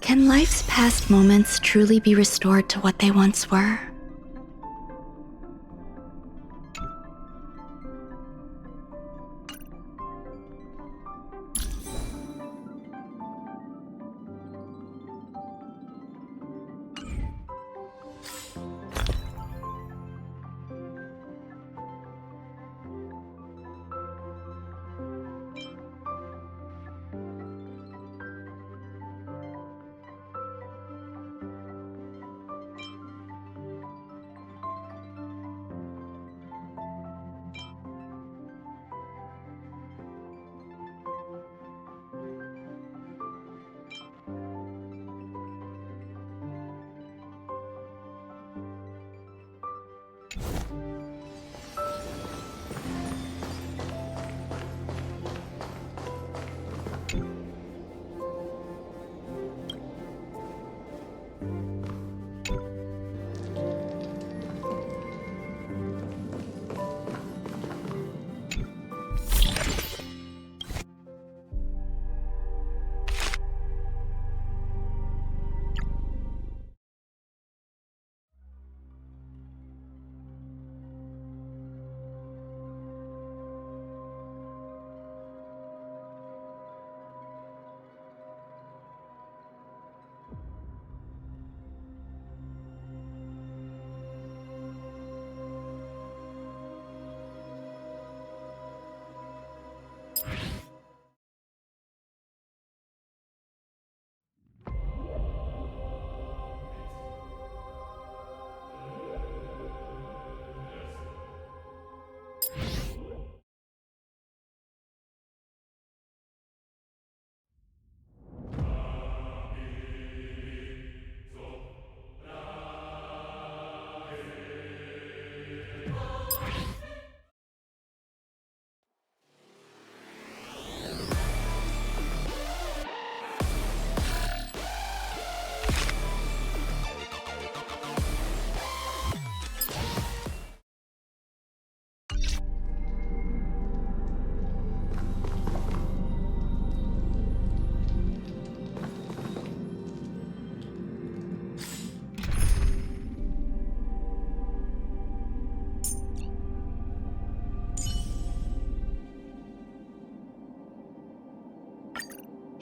Can life's past moments truly be restored to what they once were?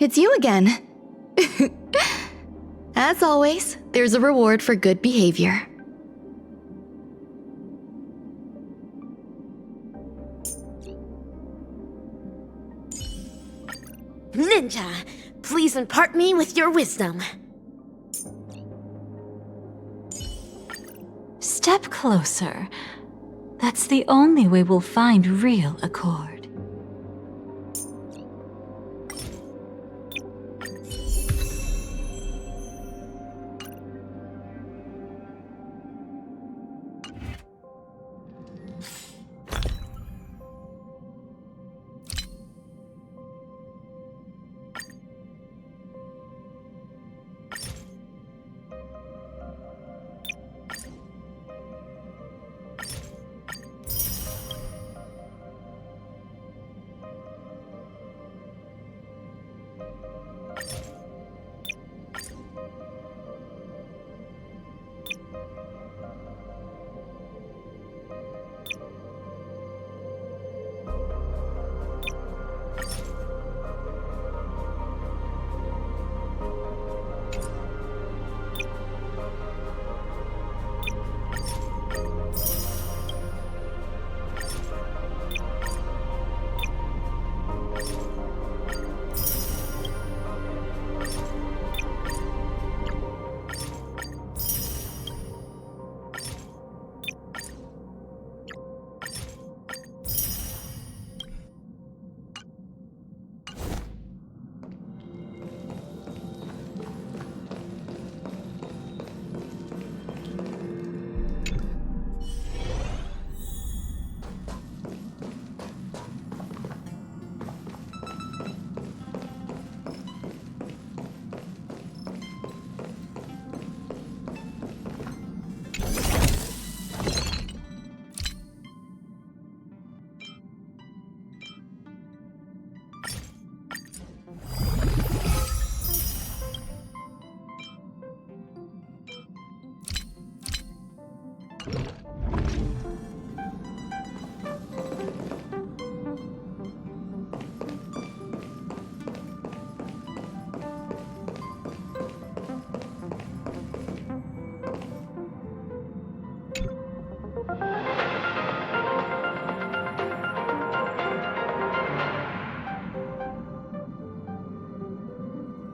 It's you again. As always, there's a reward for good behavior. Ninja, please impart me with your wisdom. Step closer. That's the only way we'll find real accord.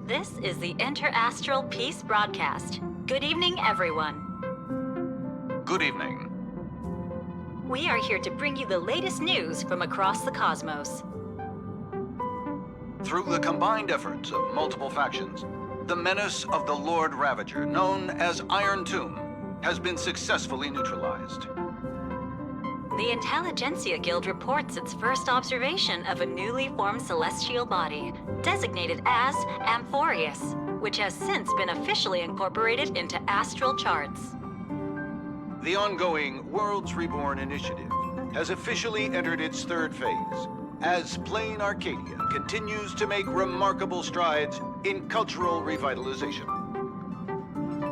This is the Interastral Peace Broadcast. Good evening, everyone. Good evening. We are here to bring you the latest news from across the cosmos. Through the combined efforts of multiple factions, the menace of the Lord Ravager, known as Iron Tomb, has been successfully neutralized. The Intelligentsia Guild reports its first observation of a newly formed celestial body, designated as Amphorius, which has since been officially incorporated into astral charts. The ongoing Worlds Reborn initiative has officially entered its third phase, as Planarcadia continues to make remarkable strides in cultural revitalization.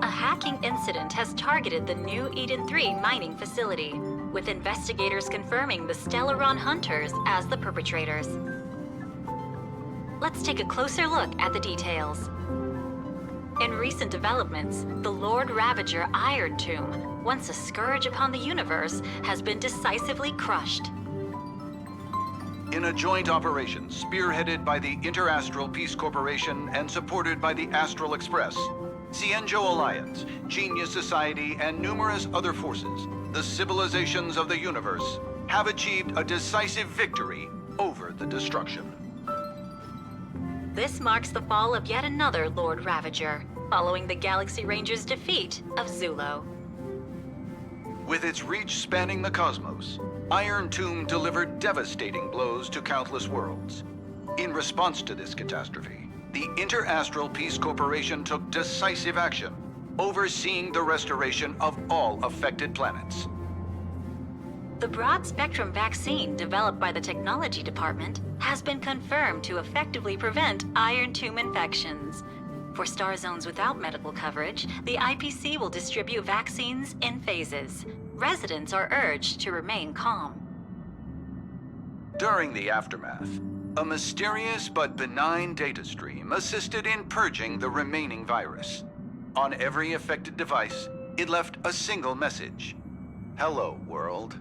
A hacking incident has targeted the new Eden 3 mining facility, with investigators confirming the Stellaron Hunters as the perpetrators. Let's take a closer look at the details. In recent developments, the Lord Ravager Iron Tomb, once a scourge upon the universe, has been decisively crushed. In a joint operation spearheaded by the Interastral Peace Corporation and supported by the Astral Express, Cienjo Alliance, Genius Society, and numerous other forces, the civilizations of the universe have achieved a decisive victory over the destruction. This marks the fall of yet another Lord Ravager, following the Galaxy Rangers' defeat of Zulo. With its reach spanning the cosmos, Iron Tomb delivered devastating blows to countless worlds. In response to this catastrophe, the Interastral Peace Corporation took decisive action, overseeing the restoration of all affected planets. The broad-spectrum vaccine developed by the Technology Department has been confirmed to effectively prevent Iron Tomb infections. For star zones without medical coverage, the IPC will distribute vaccines in phases. Residents are urged to remain calm. During the aftermath, a mysterious but benign data stream assisted in purging the remaining virus. On every affected device, it left a single message. Hello, world.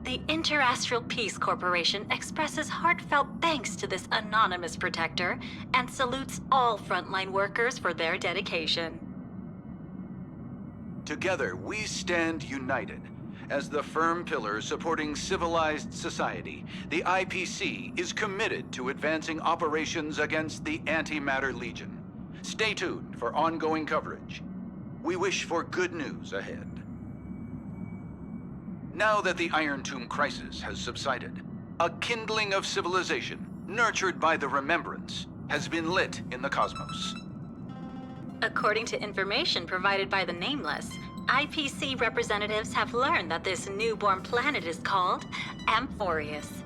The Interastral Peace Corporation expresses heartfelt thanks to this anonymous protector and salutes all frontline workers for their dedication. Together, we stand united. As the firm pillar supporting civilized society, the IPC is committed to advancing operations against the Antimatter Legion. Stay tuned for ongoing coverage. We wish for good news ahead. Now that the Iron Tomb crisis has subsided, a kindling of civilization, nurtured by the Remembrance, has been lit in the cosmos. According to information provided by the Nameless, IPC representatives have learned that this newborn planet is called Amphorius.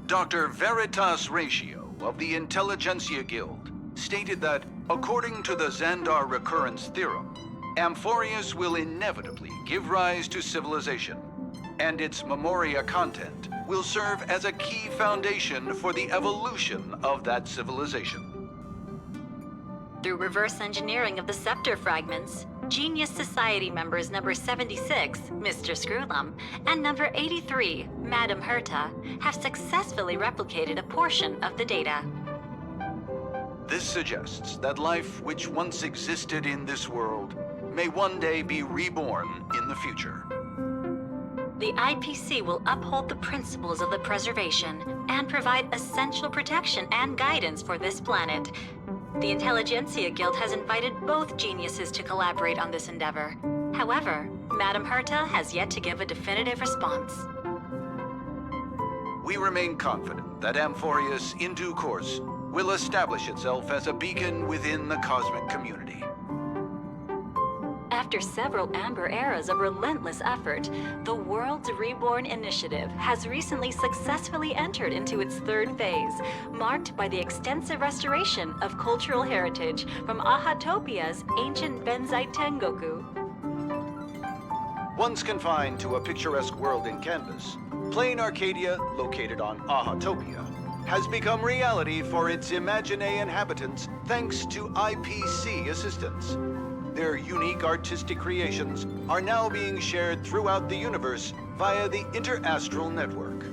Dr. Veritas Ratio of the Intelligentsia Guild stated that, according to the Xandar Recurrence Theorem, Amphorius will inevitably give rise to civilization, and its Memoria content will serve as a key foundation for the evolution of that civilization. Through reverse engineering of the scepter fragments, Genius Society members number 76, Mr. Screwlum, and number 83, Madam Herta, have successfully replicated a portion of the data. This suggests that life which once existed in this world may one day be reborn in the future. The IPC will uphold the principles of the preservation and provide essential protection and guidance for this planet. The Intelligentsia Guild has invited both geniuses to collaborate on this endeavor. However, Madam Herta has yet to give a definitive response. We remain confident that Amphorius, in due course, will establish itself as a beacon within the cosmic community. After several amber eras of relentless effort, the Worlds Reborn initiative has recently successfully entered into its third phase, marked by the extensive restoration of cultural heritage from Ahatopia's ancient Benzite Tengoku. Once confined to a picturesque world in canvas, Planarcadia, located on Ahatopia, has become reality for its Imaginae inhabitants thanks to IPC assistance. Their unique artistic creations are now being shared throughout the universe via the Interastral Network.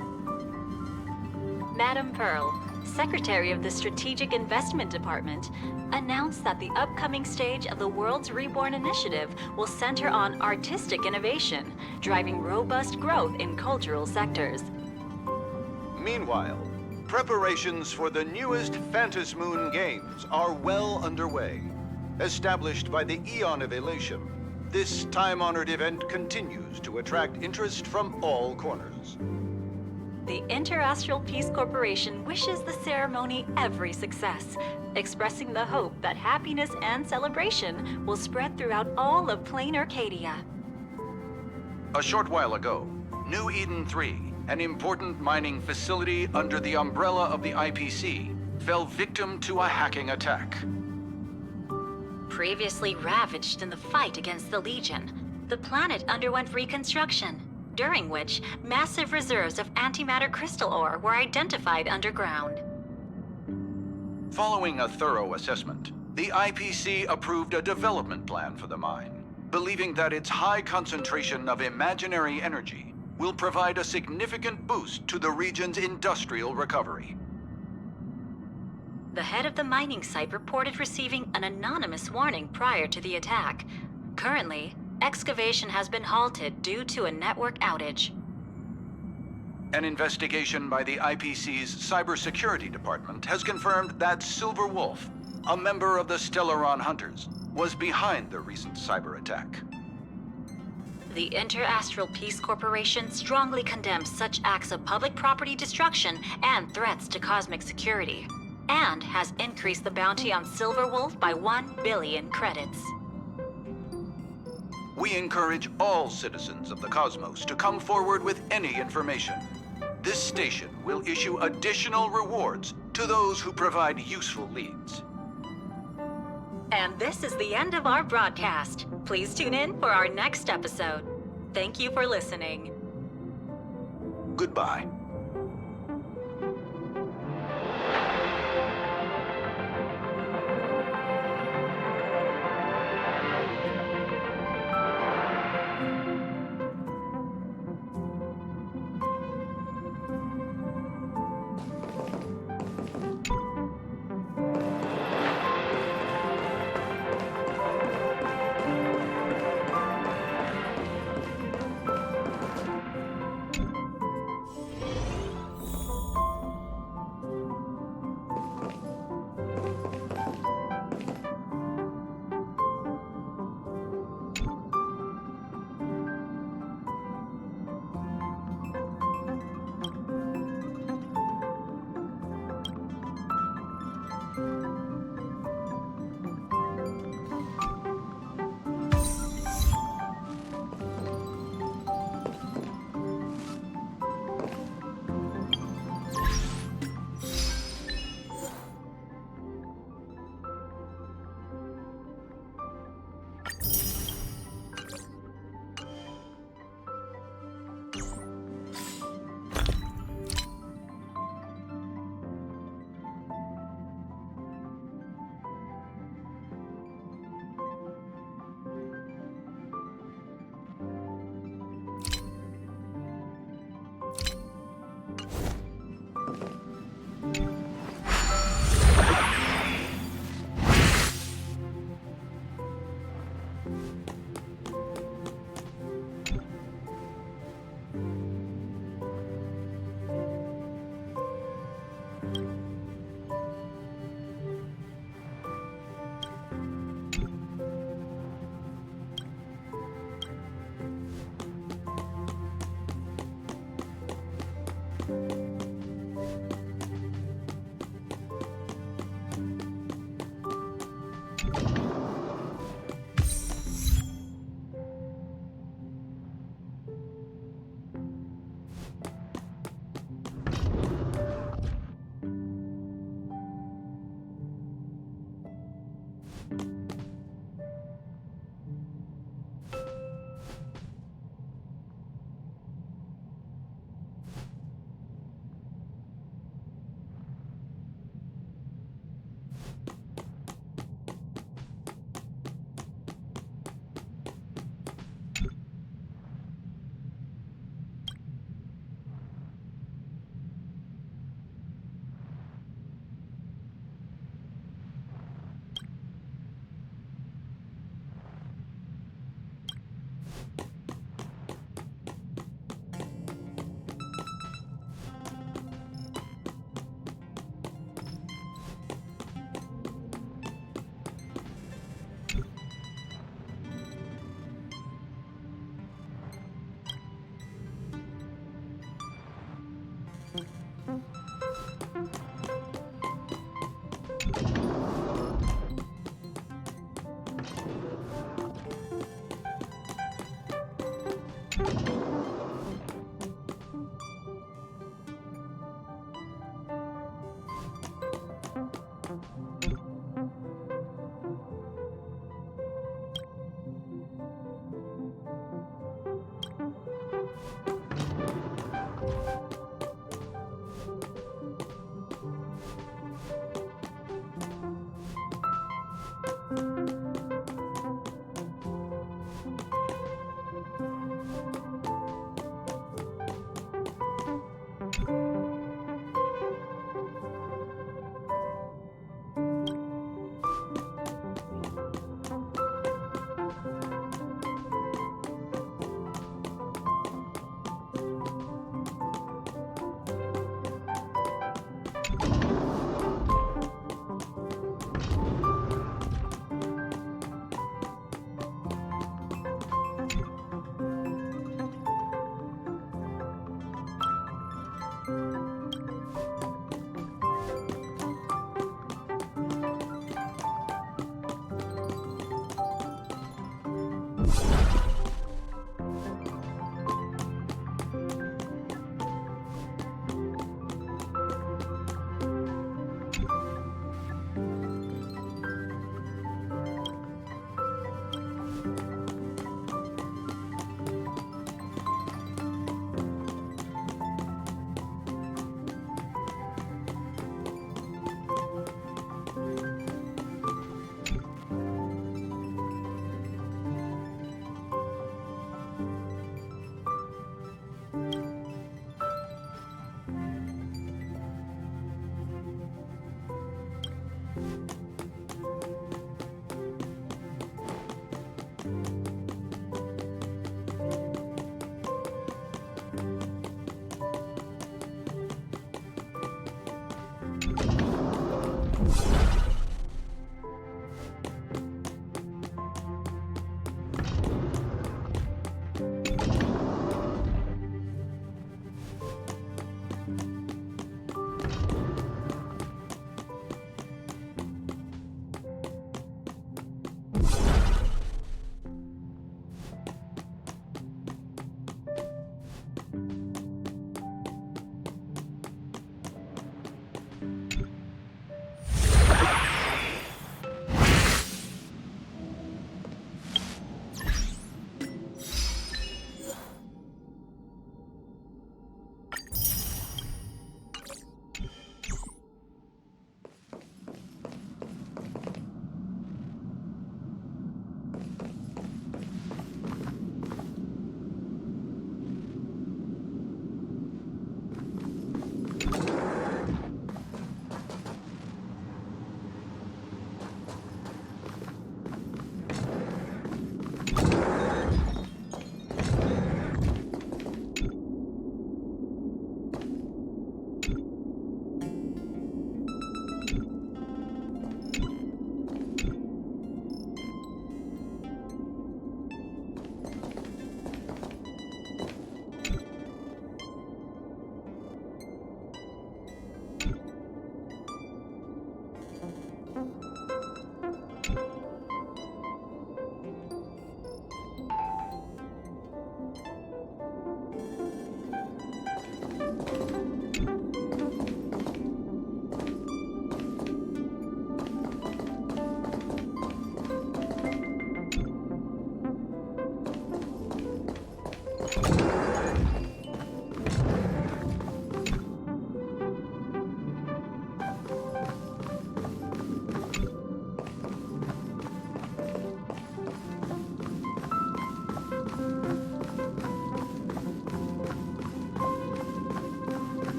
Madam Pearl, Secretary of the Strategic Investment Department, announced that the upcoming stage of the World's Reborn Initiative will center on artistic innovation, driving robust growth in cultural sectors. Meanwhile, preparations for the newest Phantasmoon games are well underway. Established by the Eon of Elation, this time-honored event continues to attract interest from all corners. The Interastral Peace Corporation wishes the ceremony every success, expressing the hope that happiness and celebration will spread throughout all of Planarcadia. A short while ago, New Eden 3, an important mining facility under the umbrella of the IPC, fell victim to a hacking attack. Previously ravaged in the fight against the Legion, the planet underwent reconstruction, during which massive reserves of antimatter crystal ore were identified underground. Following a thorough assessment, the IPC approved a development plan for the mine, believing that its high concentration of imaginary energy will provide a significant boost to the region's industrial recovery. The head of the mining site reported receiving an anonymous warning prior to the attack. Currently, excavation has been halted due to a network outage. An investigation by the IPC's cybersecurity department has confirmed that Silver Wolf, a member of the Stellaron Hunters, was behind the recent cyber attack. The Interastral Peace Corporation strongly condemns such acts of public property destruction and threats to cosmic security, and has increased the bounty on Silver Wolf by 1 billion credits. We encourage all citizens of the cosmos to come forward with any information. This station will issue additional rewards to those who provide useful leads. And this is the end of our broadcast. Please tune in for our next episode. Thank you for listening. Goodbye.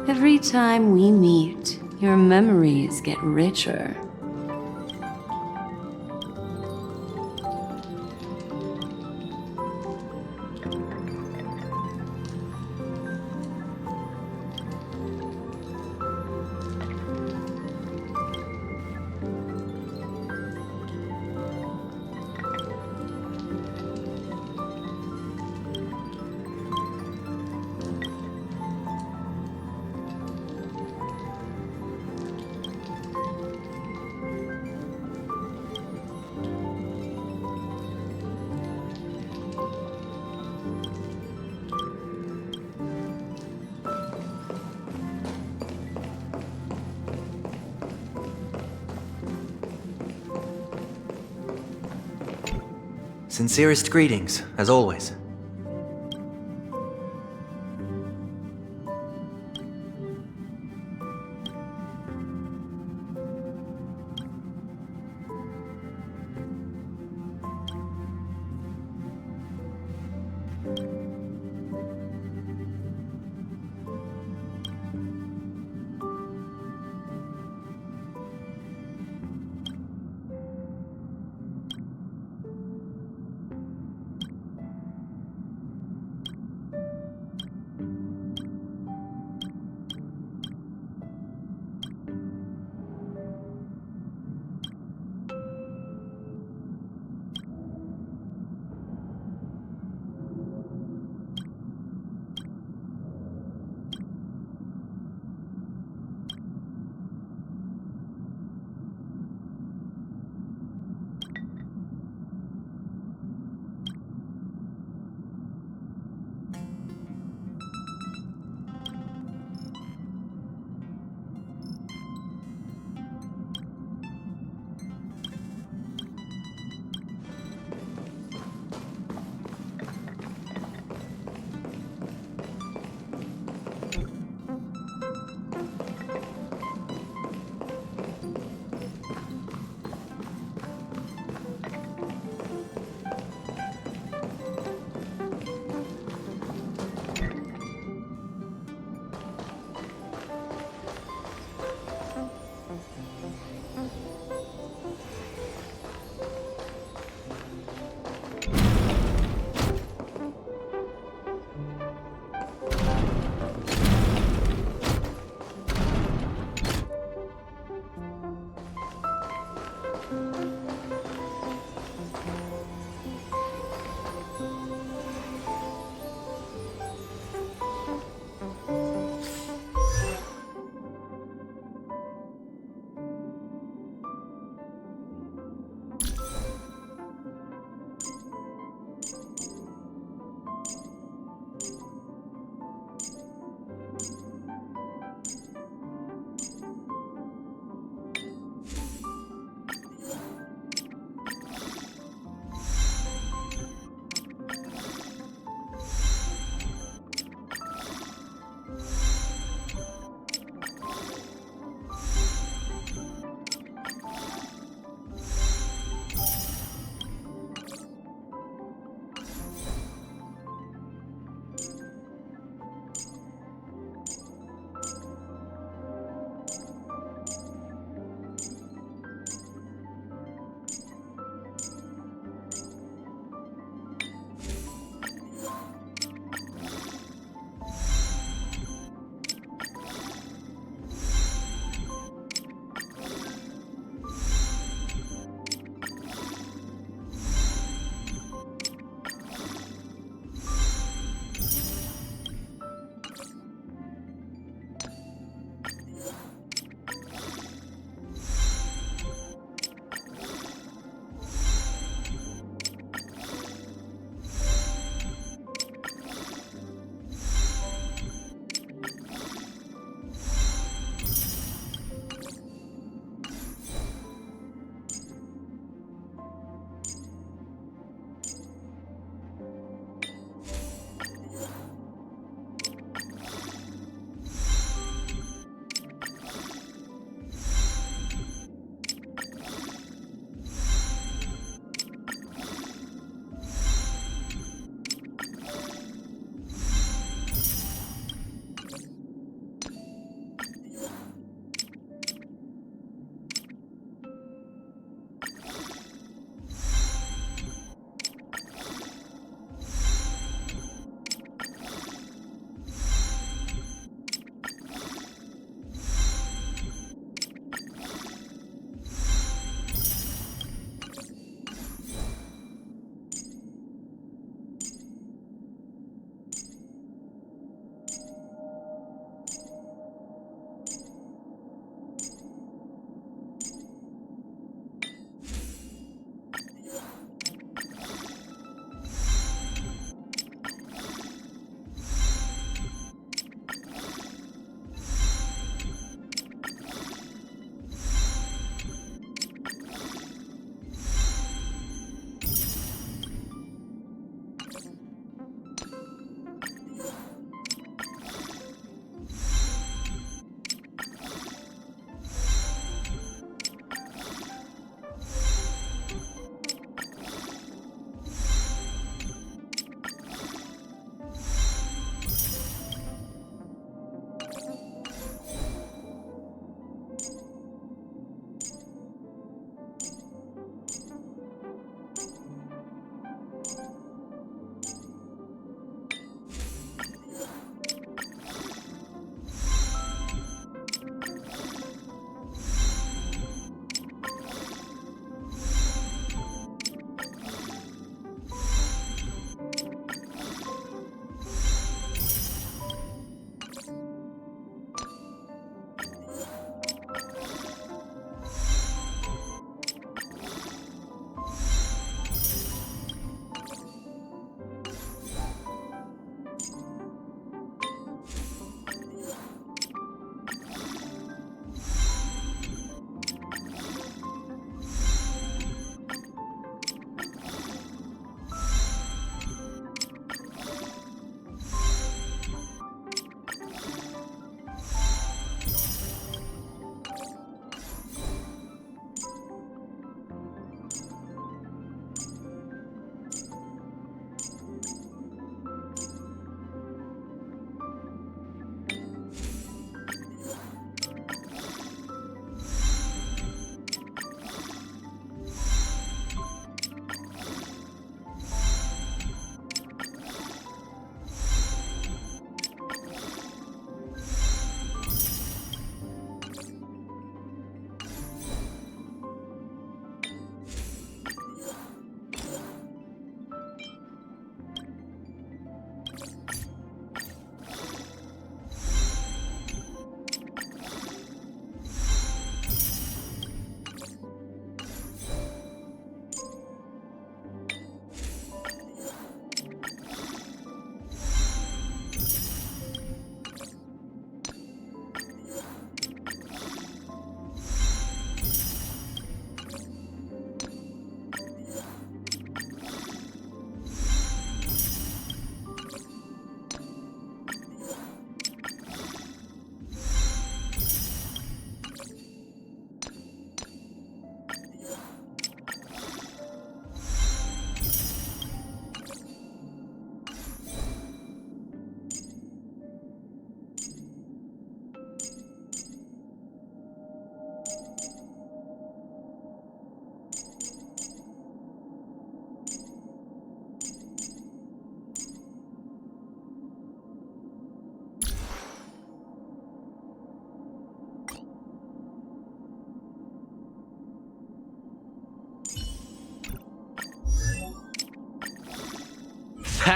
Every time we meet, your memories get richer. Sincerest greetings, as always.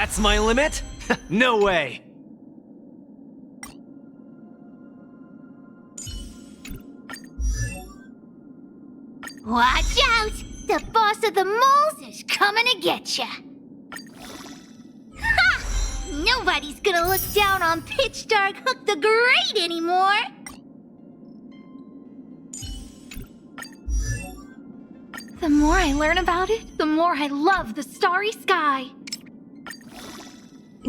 That's my limit? No way! Watch out! The boss of the moles is coming to get ya! Ha! Nobody's gonna look down on Pitch Dark Hook the Great anymore! The more I learn about it, the more I love the starry sky.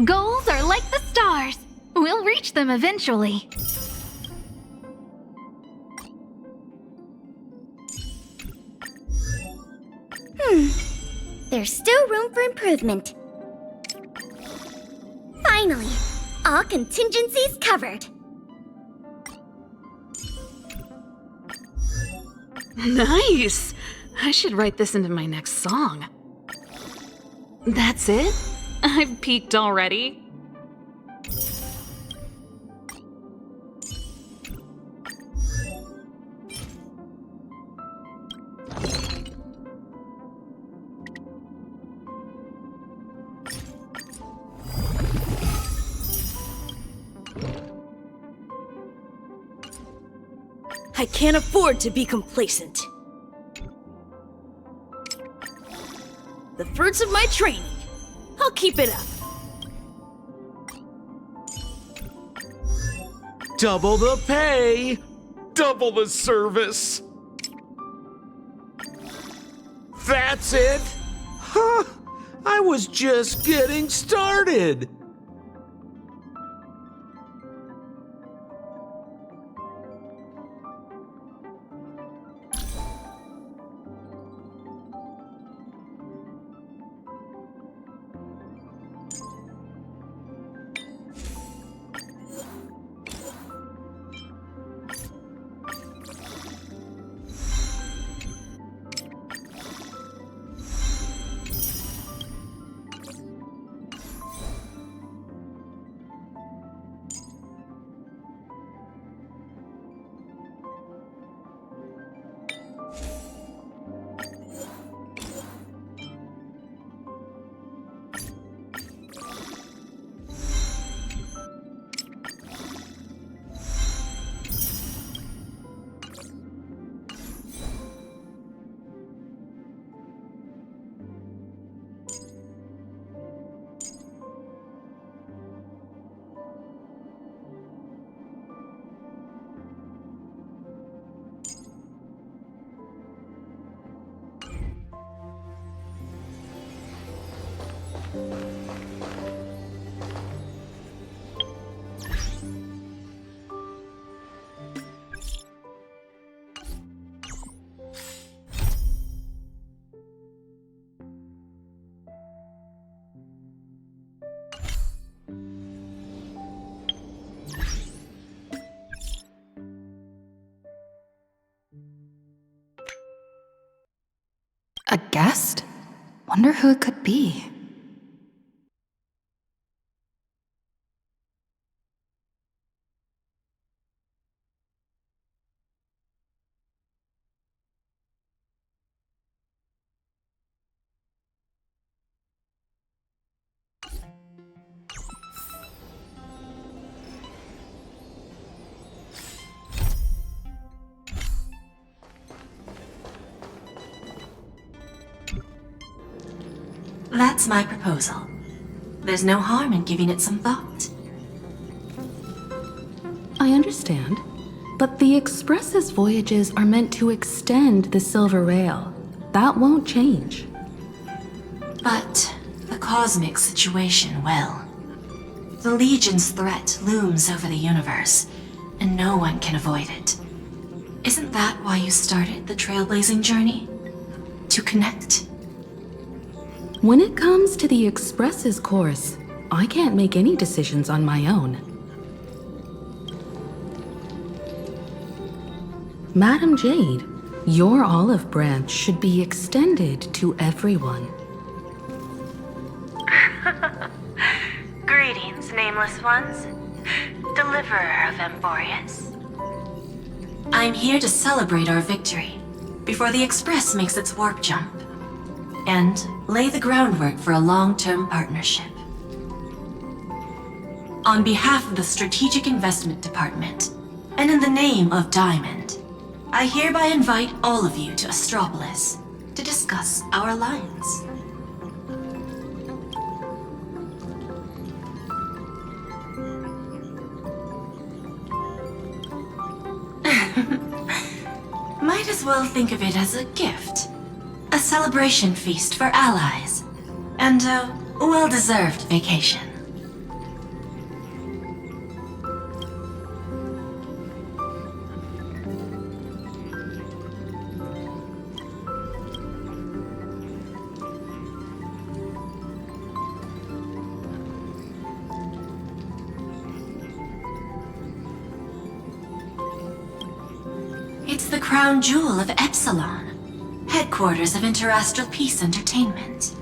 Goals are like the stars. We'll reach them eventually. There's still room for improvement. Finally, all contingencies covered. Nice! I should write this into my next song. That's it? I've peaked already. I can't afford to be complacent. The fruits of my training. I'll keep it up. Double the pay! Double the service! That's it? Huh? I was just getting started! A guest? Wonder who it could be. That's my proposal. There's no harm in giving it some thought. I understand, but the Express's voyages are meant to extend the Silver Rail. That won't change. But the cosmic situation will. The Legion's threat looms over the universe, and no one can avoid it. Isn't that why you started the trailblazing journey? To connect? When it comes to the Express's course, I can't make any decisions on my own. Madam Jade, your olive branch should be extended to everyone. Greetings, nameless ones. Deliverer of Emporius. I'm here to celebrate our victory before the Express makes its warp jump, and lay the groundwork for a long-term partnership. On behalf of the Strategic Investment Department, and in the name of Diamond, I hereby invite all of you to Astropolis to discuss our alliance. Might as well think of it as a gift. A celebration feast for allies. And a well-deserved vacation. It's the crown jewel of Epsilon, headquarters of Interastral Peace Entertainment.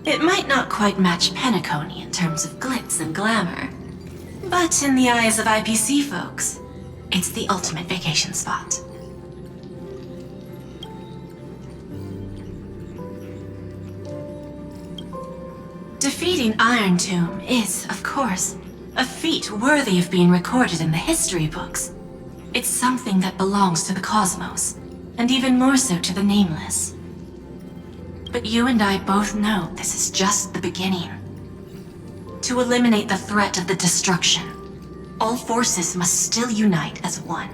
It might not quite match Penacony in terms of glitz and glamour, but in the eyes of IPC folks, it's the ultimate vacation spot. Defeating Iron Tomb is, of course, a feat worthy of being recorded in the history books. It's something that belongs to the cosmos, and even more so to the Nameless. But you and I both know this is just the beginning. To eliminate the threat of the destruction, all forces must still unite as one.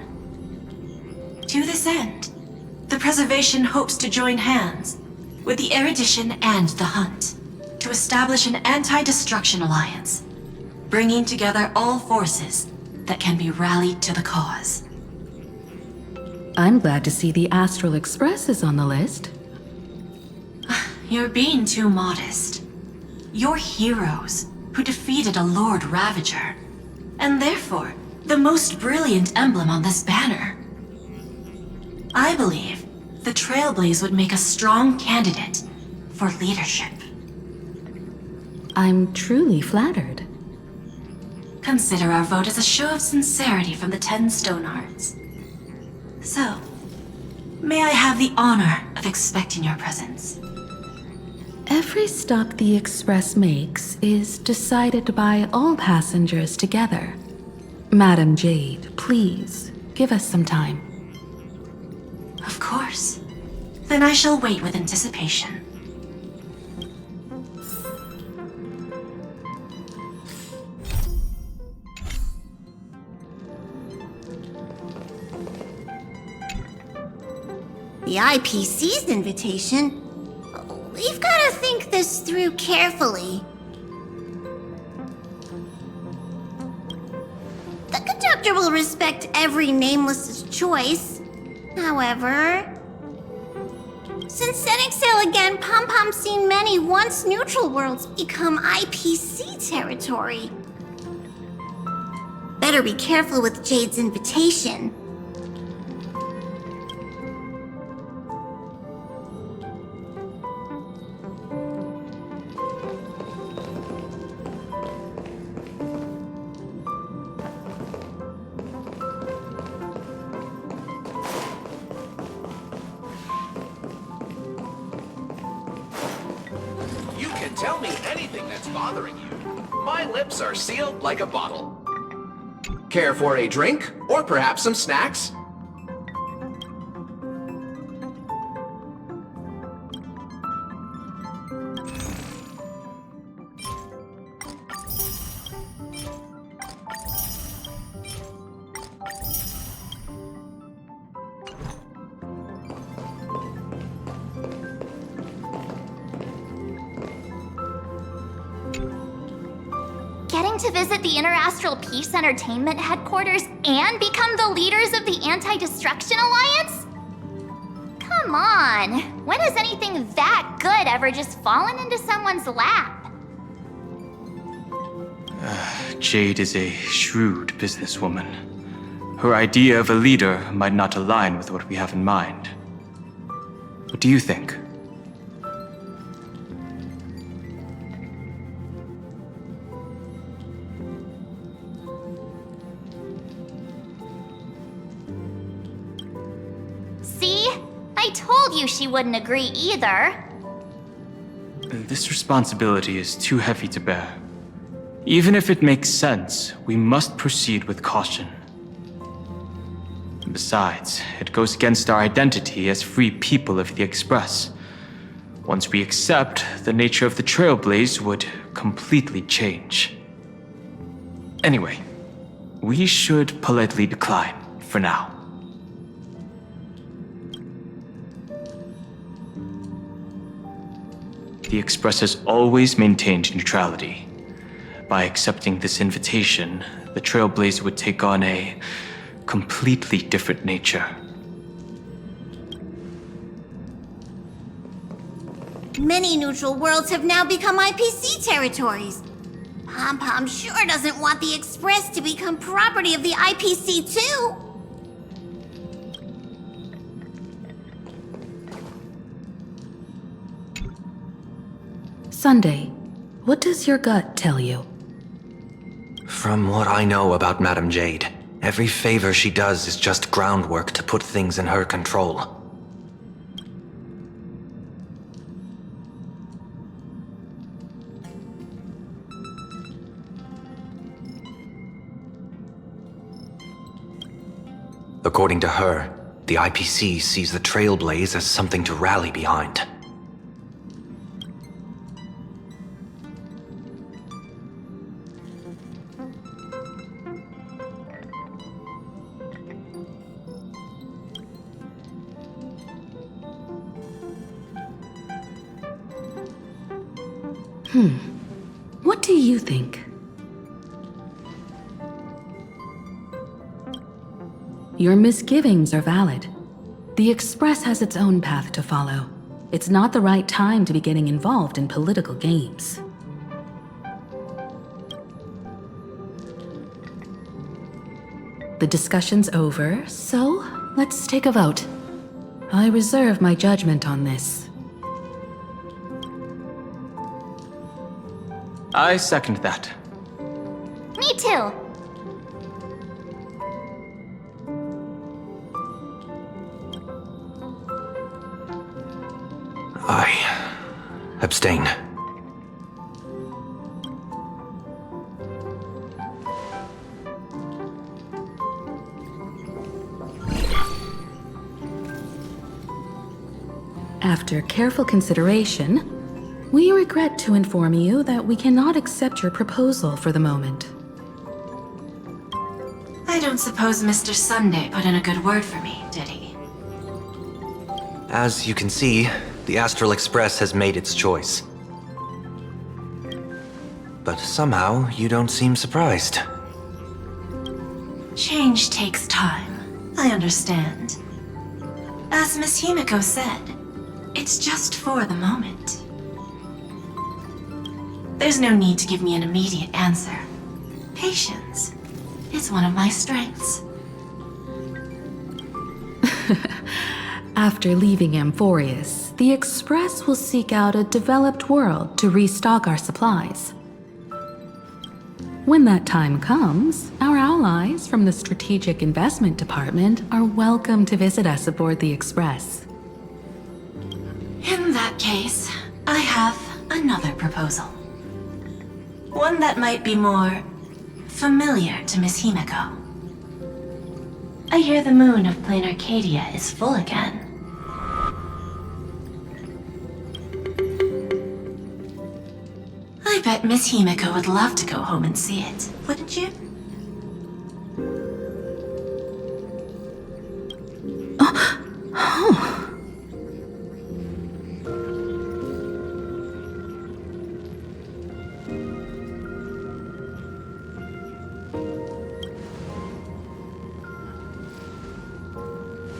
To this end, the Preservation hopes to join hands with the Erudition and the Hunt to establish an anti-destruction alliance, bringing together all forces that can be rallied to the cause. I'm glad to see the Astral Express is on the list. You're being too modest. You're heroes who defeated a Lord Ravager, and therefore the most brilliant emblem on this banner. I believe the Trailblaze would make a strong candidate for leadership. I'm truly flattered. Consider our vote as a show of sincerity from the 10 Stonehearts. So, may I have the honor of expecting your presence? Every stop the Express makes is decided by all passengers together. Madam Jade, please, give us some time. Of course. Then I shall wait with anticipation. The IPC's invitation? We've got to think this through carefully. The conductor will respect every Nameless's choice. However, since setting sail again, Pom-Pom's seen many once neutral worlds become IPC territory. Better be careful with Jade's invitation. Tell me anything that's bothering you. My lips are sealed like a bottle. Care for a drink? Or perhaps some snacks? Getting to visit the Interastral Peace Entertainment headquarters and become the leaders of the Anti-Destruction Alliance? Come on, when has anything that good ever just fallen into someone's lap? Jade is a shrewd businesswoman. Her idea of a leader might not align with what we have in mind. What do you think? I told you she wouldn't agree either. This responsibility is too heavy to bear. Even if it makes sense, we must proceed with caution. Besides, it goes against our identity as free people of the Express. Once we accept, the nature of the Trailblaze would completely change. Anyway, we should politely decline for now. The Express has always maintained neutrality. By accepting this invitation, the Trailblaze would take on a completely different nature. Many neutral worlds have now become IPC territories. Pom-Pom sure doesn't want the Express to become property of the IPC too. Sunday, what does your gut tell you? From what I know about Madame Jade, every favor she does is just groundwork to put things in her control. According to her, the IPC sees the Trailblaze as something to rally behind. What do you think? Your misgivings are valid. The Express has its own path to follow. It's not the right time to be getting involved in political games. The discussion's over, so let's take a vote. I reserve my judgment on this. I second that. Me too. I abstain. After careful consideration, we regret to inform you that we cannot accept your proposal for the moment. I don't suppose Mr. Sunday put in a good word for me, did he? As you can see, the Astral Express has made its choice. But somehow, you don't seem surprised. Change takes time. I understand. As Miss Himiko said, it's just for the moment. There's no need to give me an immediate answer. Patience is one of my strengths. After leaving Amphorius, the Express will seek out a developed world to restock our supplies. When that time comes, our allies from the Strategic Investment Department are welcome to visit us aboard the Express. In that case, I have another proposal. One that might be more familiar to Miss Himiko. I hear the moon of Planarcadia is full again. I bet Miss Himiko would love to go home and see it, wouldn't you?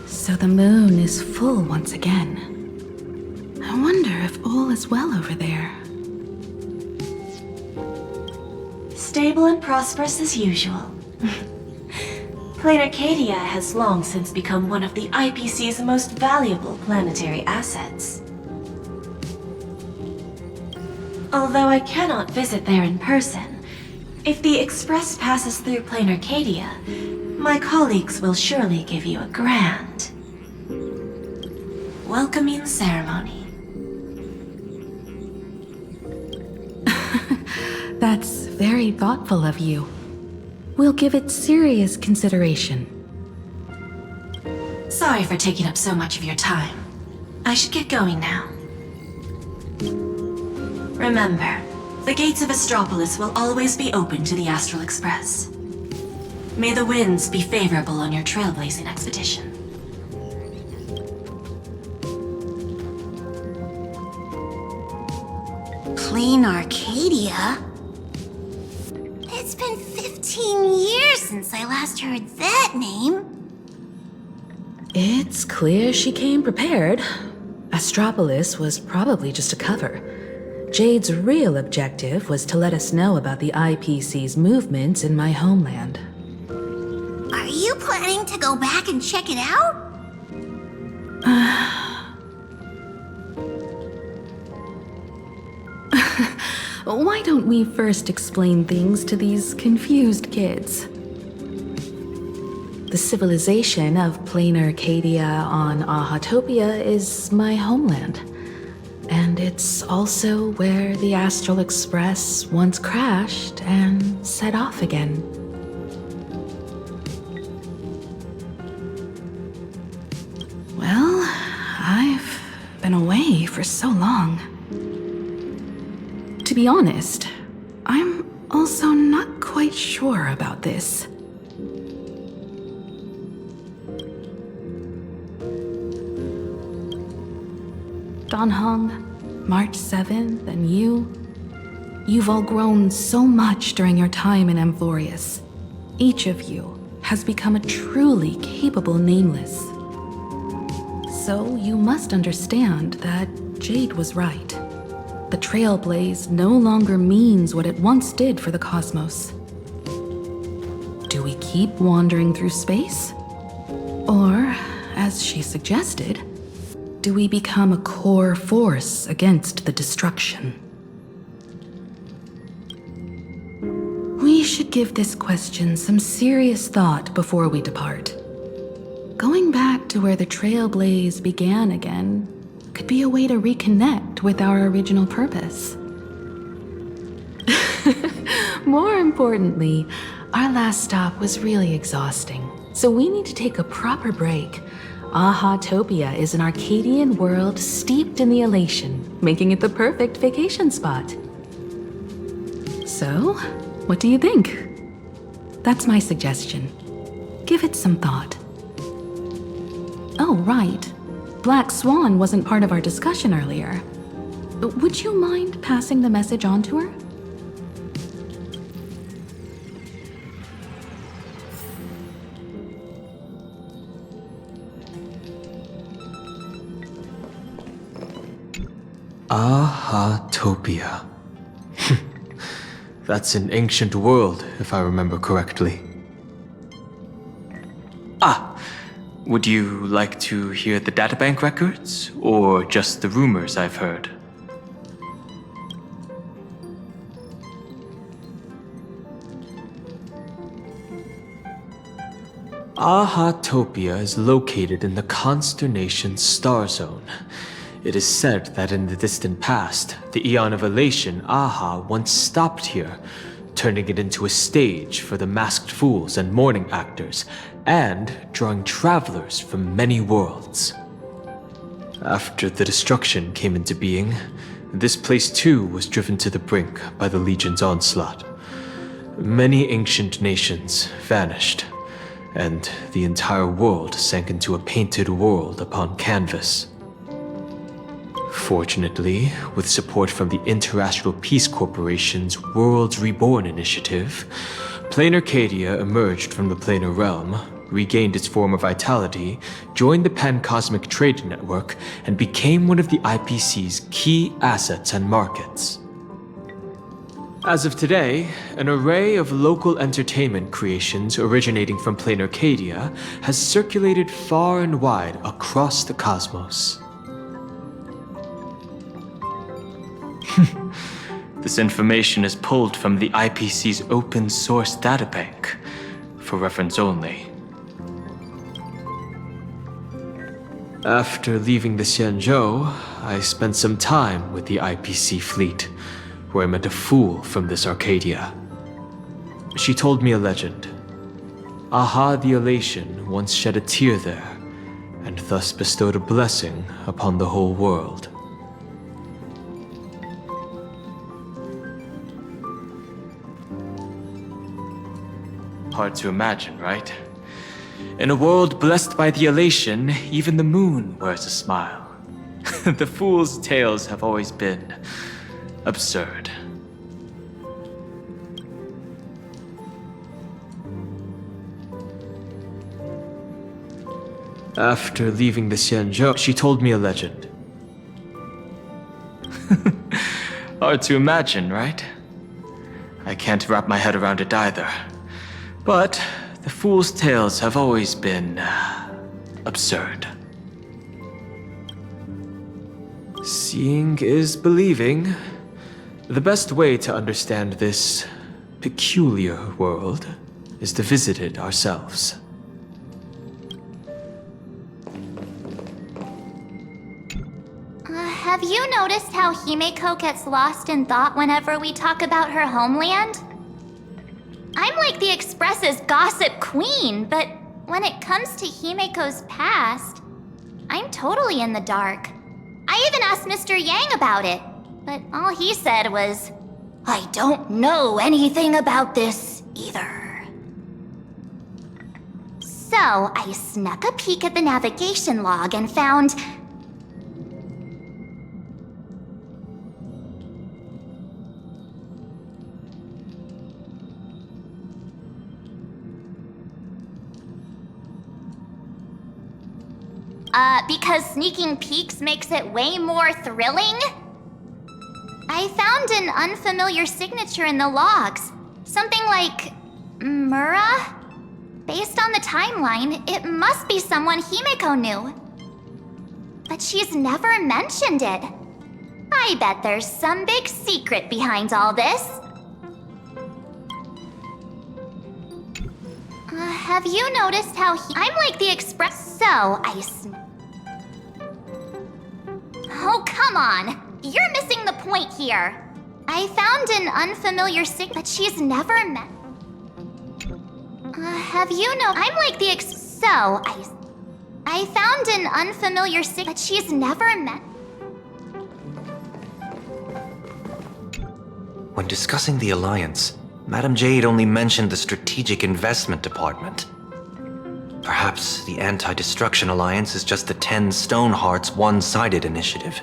So the moon is full once again. I wonder if all is well over there. Stable and prosperous as usual. Planarcadia has long since become one of the IPC's most valuable planetary assets. Although I cannot visit there in person, if the Express passes through Planarcadia, my colleagues will surely give you a grand welcoming ceremony. That's very thoughtful of you. We'll give it serious consideration. Sorry for taking up so much of your time. I should get going now. Remember, the gates of Astropolis will always be open to the Astral Express. May the winds be favorable on your trailblazing expedition. Planarcadia? It's been 15 years since I last heard that name. It's clear she came prepared. Astropolis was probably just a cover. Jade's real objective was to let us know about the IPC's movements in my homeland. Are you planning to go back and check it out? Why don't we first explain things to these confused kids? The civilization of Planarcadia on Ahatopia is my homeland. And it's also where the Astral Express once crashed and set off again. Well, I've been away for so long. To be honest, I'm also not quite sure about this. Danhong, March 7th, and you've all grown so much during your time in Amphorius. Each of you has become a truly capable Nameless. So you must understand that Jade was right. The Trailblaze no longer means what it once did for the cosmos. Do we keep wandering through space? Or, as she suggested, do we become a core force against the destruction? We should give this question some serious thought before we depart. Going back to where the Trailblaze began again could be a way to reconnect with our original purpose. More importantly, our last stop was really exhausting, so we need to take a proper break. Ahatopia is an Arcadian world steeped in the elation, making it the perfect vacation spot. So, what do you think? That's my suggestion. Give it some thought. Oh, right. Black Swan wasn't part of our discussion earlier. Would you mind passing the message on to her? Ahatopia. That's an ancient world, if I remember correctly. Would you like to hear the databank records, or just the rumors I've heard? Ahatopia is located in the constellation Star Zone. It is said that in the distant past, the Eon of Elation, Aha, once stopped here, turning it into a stage for the masked fools and mourning actors, and drawing travelers from many worlds. After the destruction came into being, this place too was driven to the brink by the Legion's onslaught. Many ancient nations vanished, and the entire world sank into a painted world upon canvas. Fortunately, with support from the Interastral Peace Corporation's Worlds Reborn initiative, Planarcadia emerged from the planar realm, regained its former vitality, joined the Pan-Cosmic Trade Network, and became one of the IPC's key assets and markets. As of today, an array of local entertainment creations originating from Planarcadia has circulated far and wide across the cosmos. This information is pulled from the IPC's open source databank, for reference only. After leaving the Xianzhou, I spent some time with the IPC fleet, where I met a fool from this Arcadia. She told me a legend. Aha the Elation once shed a tear there, and thus bestowed a blessing upon the whole world. Hard to imagine, right? In a world blessed by the elation, even the moon wears a smile. The fool's tales have always been absurd. After leaving the Xianzhou, she told me a legend. Hard to imagine, right? I can't wrap my head around it either. But the fool's tales have always been absurd. Seeing is believing. The best way to understand this peculiar world is to visit it ourselves. Have you noticed how Himeko gets lost in thought whenever we talk about her homeland? I'm like the Express's gossip queen, but when it comes to Himeko's past, I'm totally in the dark. I even asked Mr. Yang about it, but all he said was, "I don't know anything about this either." So I snuck a peek at the navigation log and found because sneaking peeks makes it way more thrilling? I found an unfamiliar signature in the logs. Something like Mura? Based on the timeline, it must be someone Himeko knew. But she's never mentioned it. I bet there's some big secret behind all this. Have you noticed how I'm like the Express? So I Oh, come on! You're missing the point here. I found an unfamiliar but she's never met. Have you I'm like the So I found an unfamiliar but she's never met. When discussing the Alliance, Madame Jade only mentioned the Strategic Investment Department. Perhaps the Anti-Destruction Alliance is just the 10 Stonehearts one-sided initiative.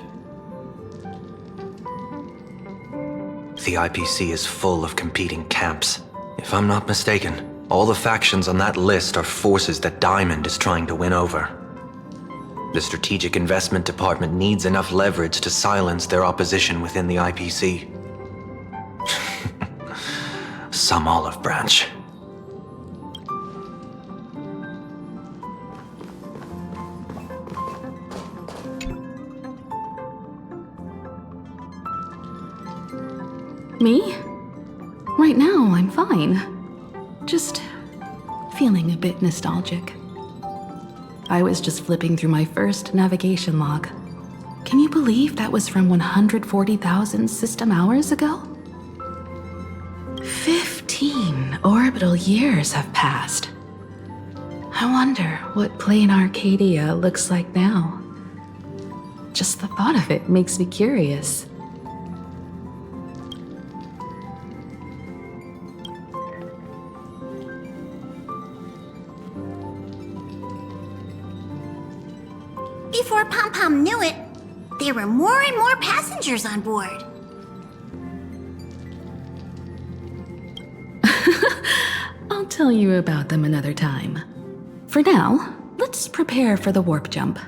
The IPC is full of competing camps. If I'm not mistaken, all the factions on that list are forces that Diamond is trying to win over. The Strategic Investment Department needs enough leverage to silence their opposition within the IPC. Some olive branch. Me? Right now, I'm fine. Just feeling a bit nostalgic. I was just flipping through my first navigation log. Can you believe that was from 140,000 system hours ago? 15 orbital years have passed. I wonder what Planarcadia looks like now. Just the thought of it makes me curious. Before Pom Pom knew it, there were more and more passengers on board. I'll tell you about them another time. For now, let's prepare for the warp jump.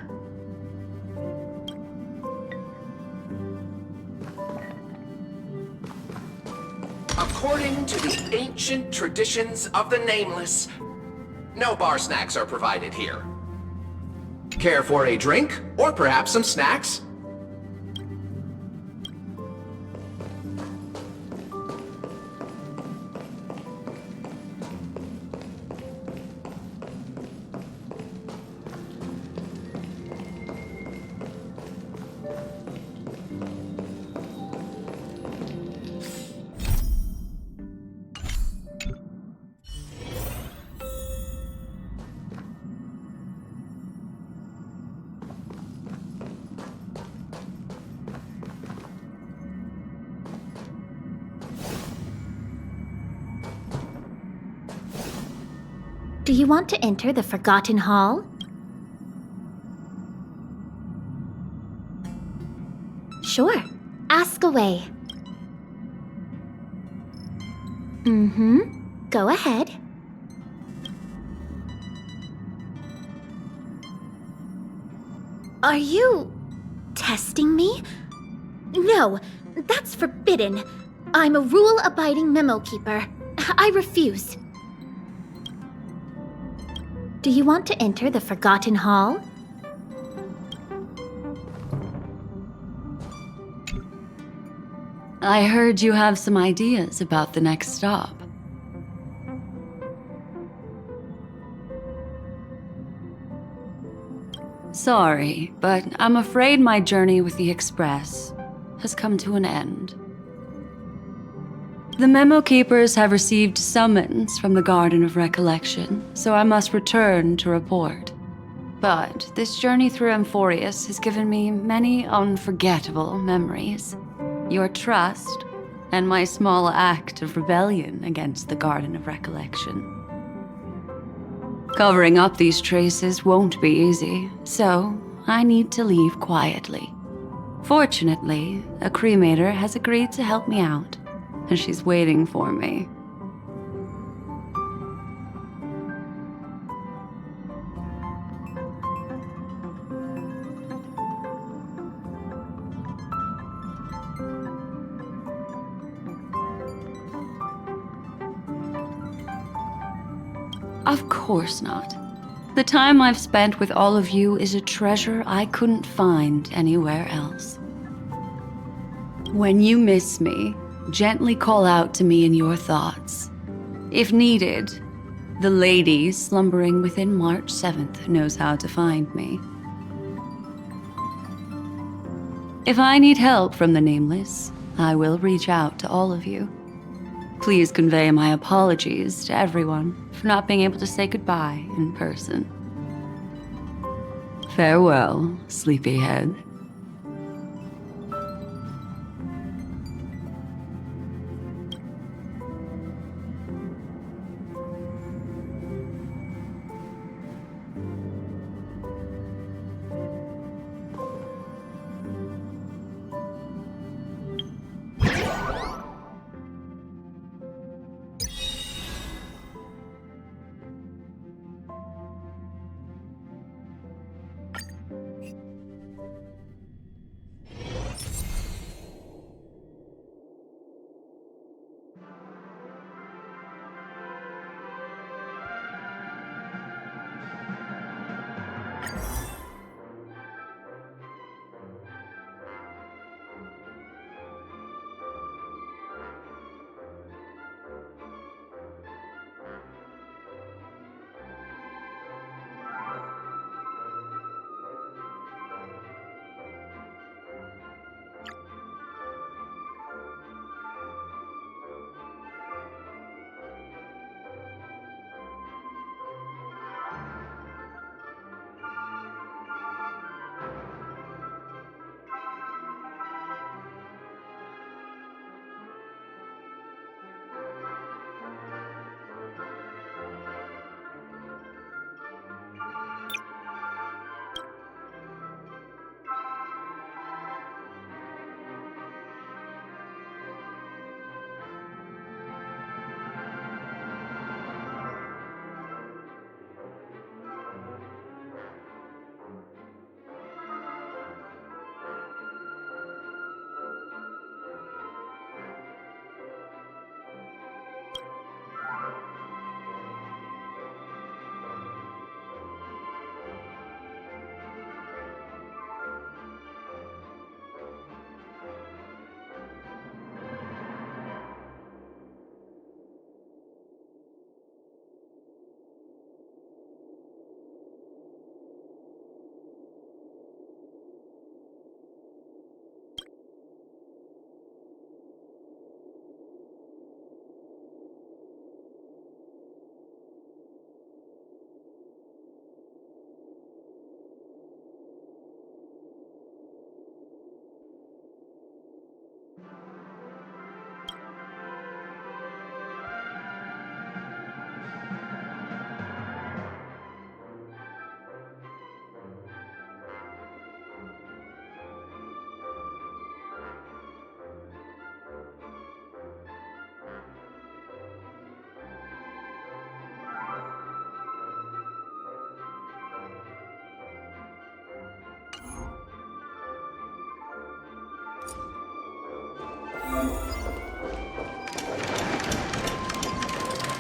According to the ancient traditions of the Nameless, no bar snacks are provided here. Care for a drink, or perhaps some snacks? Do you want to enter the Forgotten Hall? Sure. Ask away. Go ahead. Are you testing me? No, that's forbidden. I'm a rule-abiding memo keeper. I refuse. Do you want to enter the Forgotten Hall? I heard you have some ideas about the next stop. Sorry, but I'm afraid my journey with the Express has come to an end. The memo keepers have received summons from the Garden of Recollection, so I must return to report. But this journey through Amphorius has given me many unforgettable memories. Your trust, and my small act of rebellion against the Garden of Recollection. Covering up these traces won't be easy, so I need to leave quietly. Fortunately, a cremator has agreed to help me out, and she's waiting for me. Of course not. The time I've spent with all of you is a treasure I couldn't find anywhere else. When you miss me, gently call out to me in your thoughts. If needed, the lady slumbering within March 7th knows how to find me. If I need help from the Nameless, I will reach out to all of you. Please convey my apologies to everyone for not being able to say goodbye in person. Farewell, sleepyhead.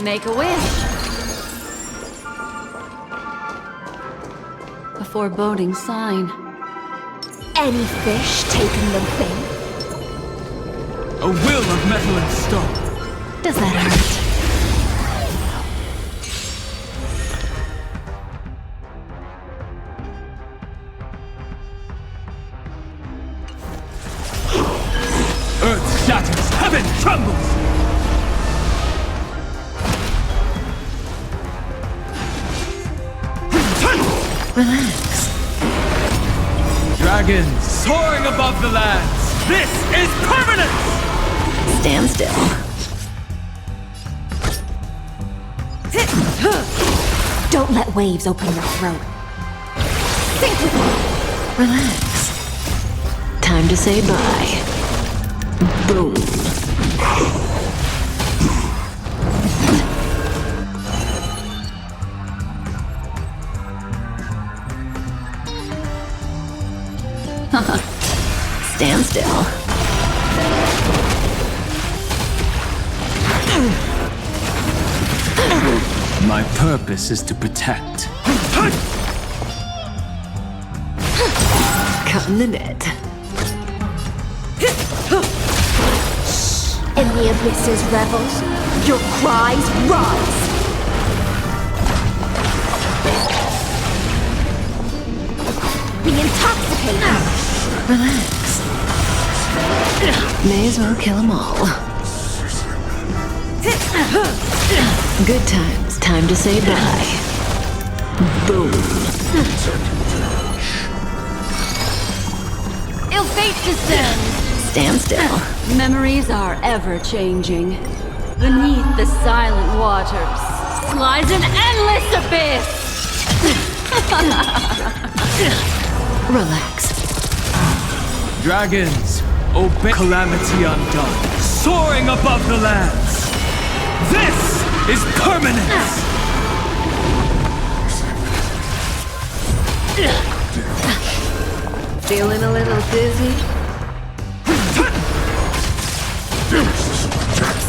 Make a wish. A foreboding sign. Any fish taken the bait? A will of metal and stone. Does that hurt? Earth shatters, heaven trembles! Relax. Dragons soaring above the lands! This is permanence! Stand still. Don't let waves open your throat. Think with me. Relax. Time to say bye. Boom. Stand still. My purpose is to protect. Cutting the net. In the abyss's revels, your cries rise. Be intoxicated. Relax. May as well kill them all. Good times. Time to say bye. Boom. Ill fate descends. Stand still. Memories are ever changing. Beneath the silent waters lies an endless abyss. Relax. Dragons, obey calamity undone, soaring above the lands. This is permanence! Feeling a little dizzy?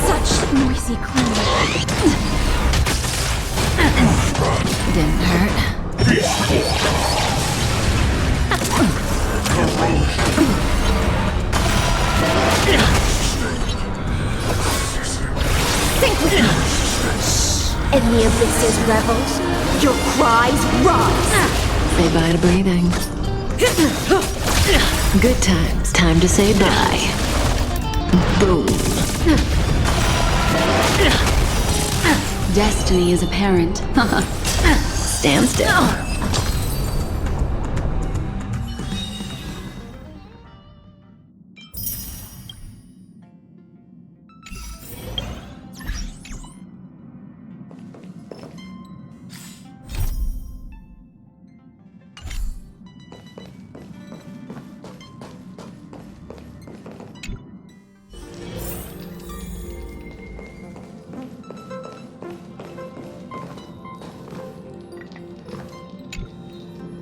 Such noisy clamor. Didn't hurt. Think with me. In the abyss's revels, your cries rise. Say bye to breathing. Good times. Time to say bye. Boom. Destiny is apparent. Stand still.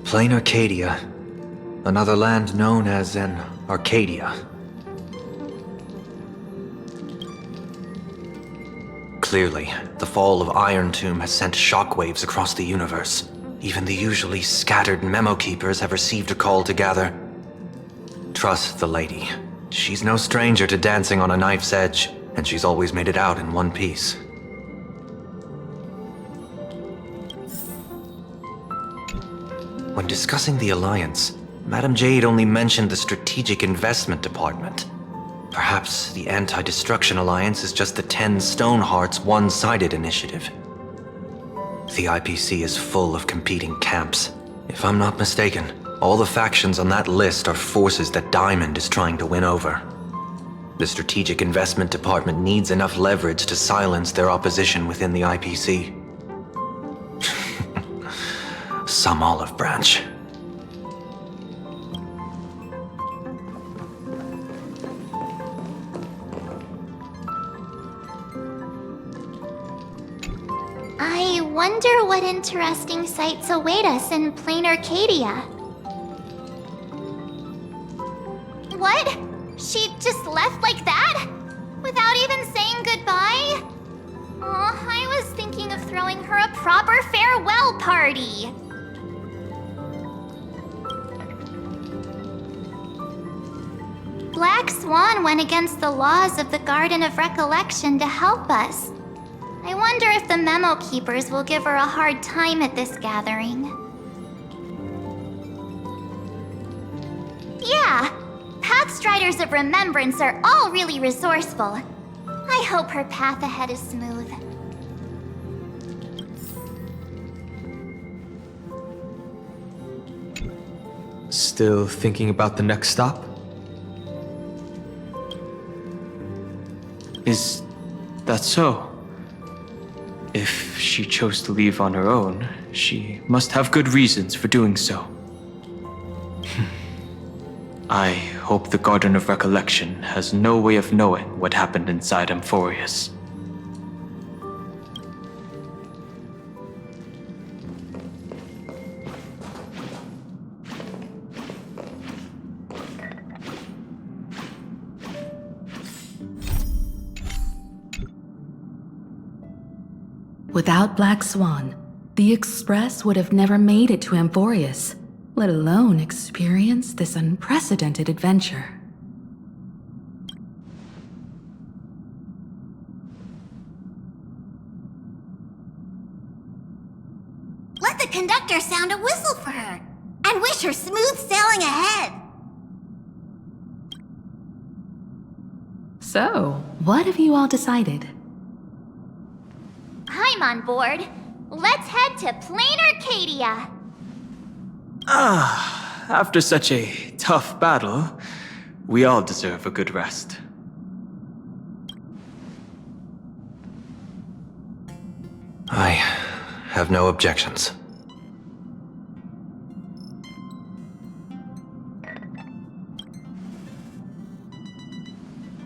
Planarcadia, another land known as an Arcadia. Clearly, the fall of Iron Tomb has sent shockwaves across the universe. Even the usually scattered memo keepers have received a call to gather. Trust the lady. She's no stranger to dancing on a knife's edge, and she's always made it out in one piece. When discussing the Alliance, Madame Jade only mentioned the Strategic Investment Department. Perhaps the Anti-Destruction Alliance is just the 10 Stonehearts one-sided initiative. The IPC is full of competing camps. If I'm not mistaken, all the factions on that list are forces that Diamond is trying to win over. The Strategic Investment Department needs enough leverage to silence their opposition within the IPC. Some olive branch. I wonder what interesting sights await us in Planarcadia. What? She just left like that? Without even saying goodbye? Aw, I was thinking of throwing her a proper farewell party. Black Swan went against the laws of the Garden of Recollection to help us. I wonder if the Memo Keepers will give her a hard time at this gathering. Yeah, Pathstriders of Remembrance are all really resourceful. I hope her path ahead is smooth. Still thinking about the next stop? Is that so? If she chose to leave on her own, she must have good reasons for doing so. I hope the Garden of Recollection has no way of knowing what happened inside Amphorius. Without Black Swan, the Express would have never made it to Amphorius, let alone experience this unprecedented adventure. Let the conductor sound a whistle for her, and wish her smooth sailing ahead. So, what have you all decided? I'm on board. Let's head to Planarcadia. After such a tough battle, we all deserve a good rest. I have no objections.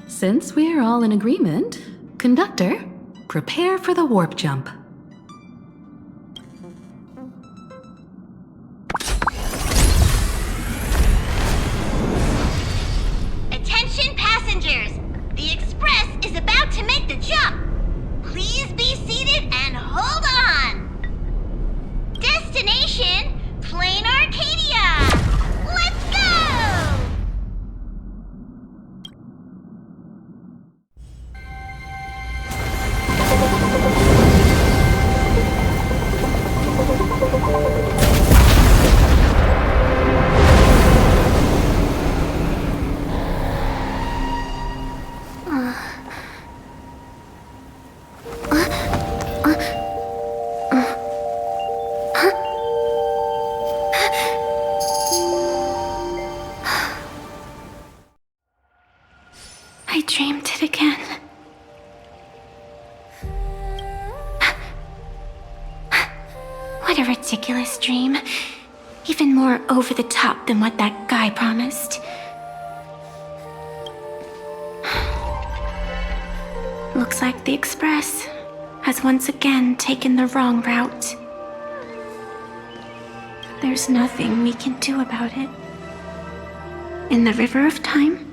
Since we're all in agreement, Conductor, prepare for the warp jump. Attention passengers! The Express is about to make the jump! Please be seated and hold on! Destination, Planarcadia! Let's go! I dreamed it again. What a ridiculous dream. Even more over the top than what that guy promised. Looks like the Express has once again taken the wrong route. There's nothing we can do about it. In the River of Time,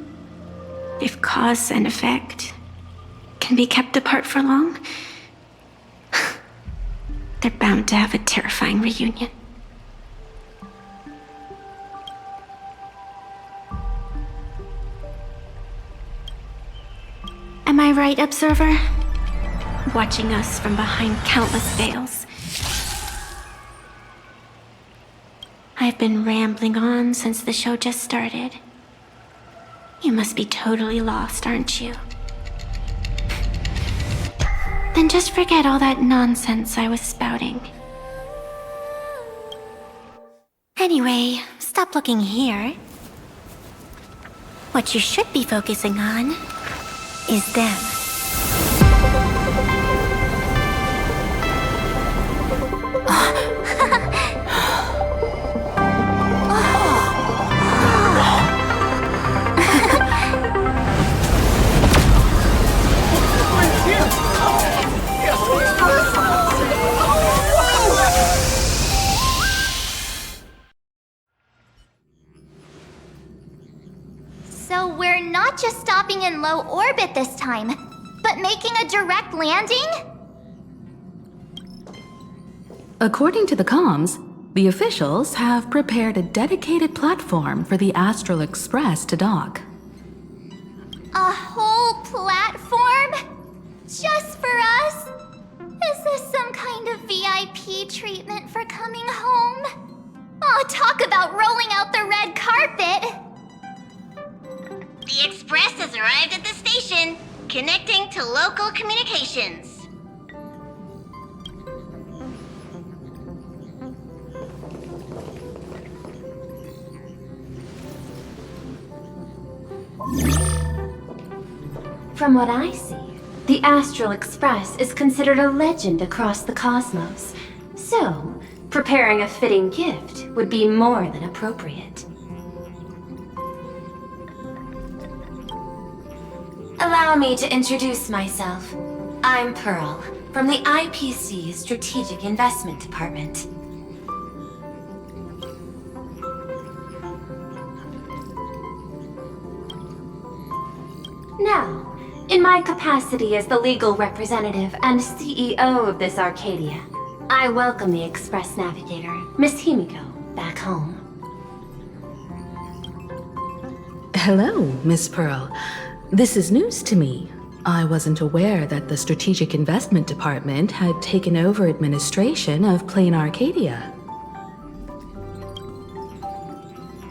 if cause and effect can be kept apart for long, they're bound to have a terrifying reunion. Am I right, Observer? Watching us from behind countless veils. I've been rambling on since the show just started. You must be totally lost, aren't you? Then just forget all that nonsense I was spouting. Anyway, stop looking here. What you should be focusing on is them. So we're not just stopping stopping in low orbit this time, but making a direct landing? According to the comms, the officials have prepared a dedicated platform for the Astral Express to dock. A whole platform? Just for us? Is this some kind of VIP treatment for coming home? Oh, talk about rolling out the red carpet! The express has arrived at the station, connecting to local communications. From what I see, the Astral Express is considered a legend across the cosmos. So, preparing a fitting gift would be more than appropriate. Allow me to introduce myself. I'm Pearl, from the IPC Strategic Investment Department. Now, in my capacity as the legal representative and CEO of this Arcadia, I welcome the Express Navigator, Miss Himiko, back home. Hello, Miss Pearl. This is news to me. I wasn't aware that the Strategic Investment Department had taken over administration of Planarcadia.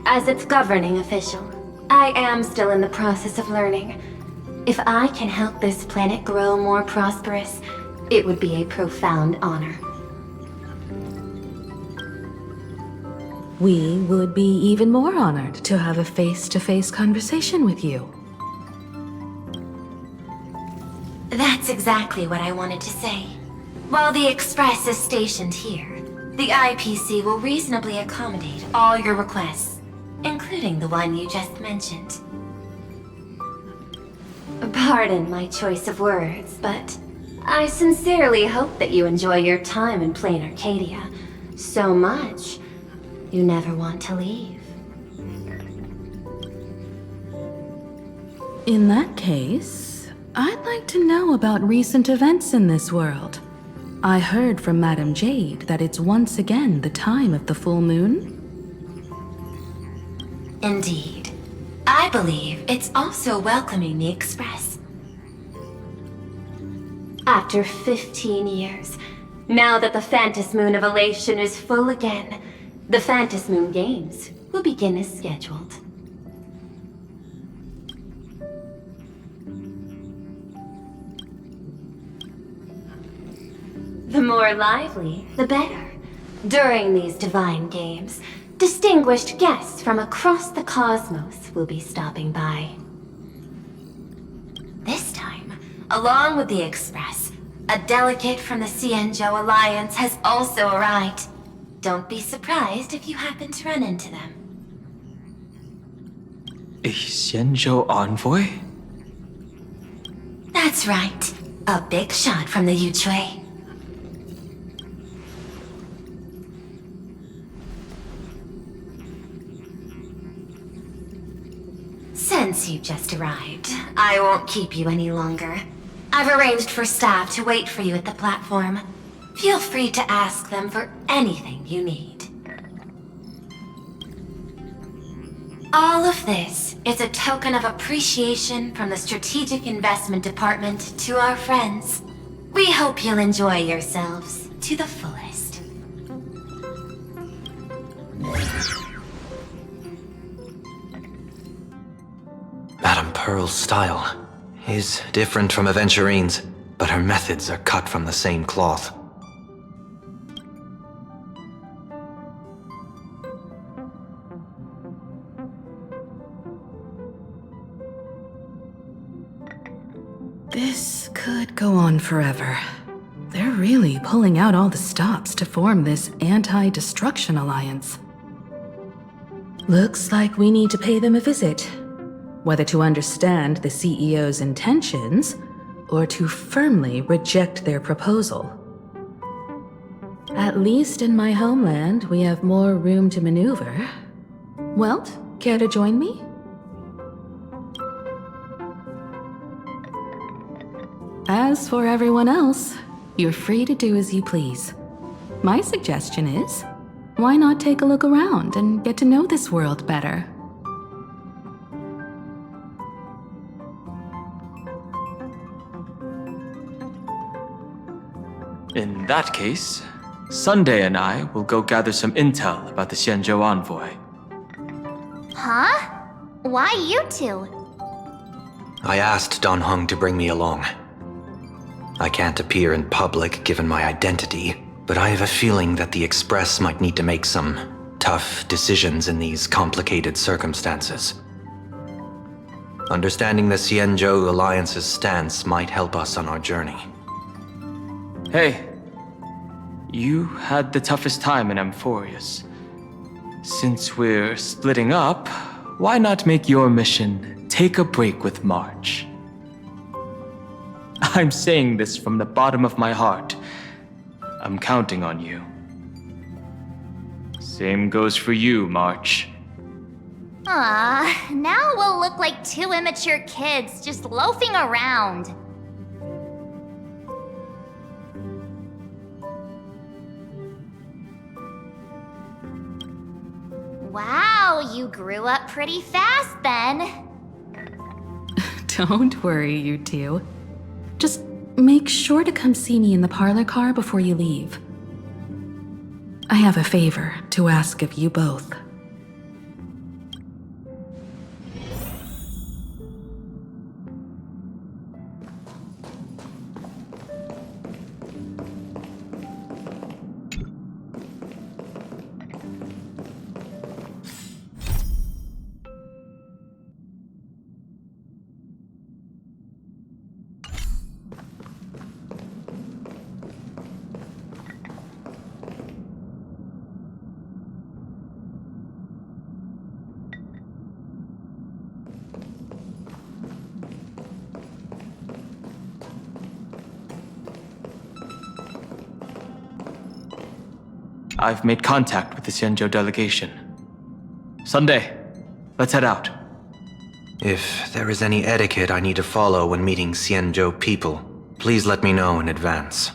As its governing official, I am still in the process of learning. If I can help this planet grow more prosperous, it would be a profound honor. We would be even more honored to have a face-to-face conversation with you. That's exactly what I wanted to say. While the Express is stationed here, the IPC will reasonably accommodate all your requests, including the one you just mentioned. Pardon my choice of words, but I sincerely hope that you enjoy your time in Planarcadia so much you never want to leave. In that case, I'd like to know about recent events in this world. I heard from Madame Jade that it's once again the time of the full moon. Indeed. I believe it's also welcoming the Express. After 15 years, now that the Phantom Moon of Elation is full again, the Phantom Moon Games will begin as scheduled. The more lively, the better. During these divine games, distinguished guests from across the cosmos will be stopping by. This time, along with the Express, a delegate from the Xianzhou Alliance has also arrived. Don't be surprised if you happen to run into them. A Xianzhou envoy? That's right. A big shot from the Yuchui. Since you just arrived, I won't keep you any longer. I've arranged for staff to wait for you at the platform. Feel free to ask them for anything you need. All of this is a token of appreciation from the Strategic Investment Department to our friends. We hope you'll enjoy yourselves to the fullest. Madame Pearl's style is different from Aventurine's, but her methods are cut from the same cloth. This could go on forever. They're really pulling out all the stops to form this anti-destruction alliance. Looks like we need to pay them a visit. Whether to understand the CEO's intentions, or to firmly reject their proposal. At least in my homeland, we have more room to maneuver. Welt, care to join me? As for everyone else, you're free to do as you please. My suggestion is, why not take a look around and get to know this world better? In that case, Sunday and I will go gather some intel about the Xianzhou envoy. Huh? Why you two? I asked Dan Heng to bring me along. I can't appear in public given my identity, but I have a feeling that the Express might need to make some tough decisions in these complicated circumstances. Understanding the Xianzhou Alliance's stance might help us on our journey. Hey, you had the toughest time in Amphorius. Since we're splitting up, why not make your mission take a break with March? I'm saying this from the bottom of my heart. I'm counting on you. Same goes for you, March. Now we'll look like two immature kids just loafing around. Wow, you grew up pretty fast then. Don't worry, you two. Just make sure to come see me in the parlor car before you leave. I have a favor to ask of you both. I've made contact with the Xianzhou delegation. Sunday, let's head out. If there is any etiquette I need to follow when meeting Xianzhou people, please let me know in advance.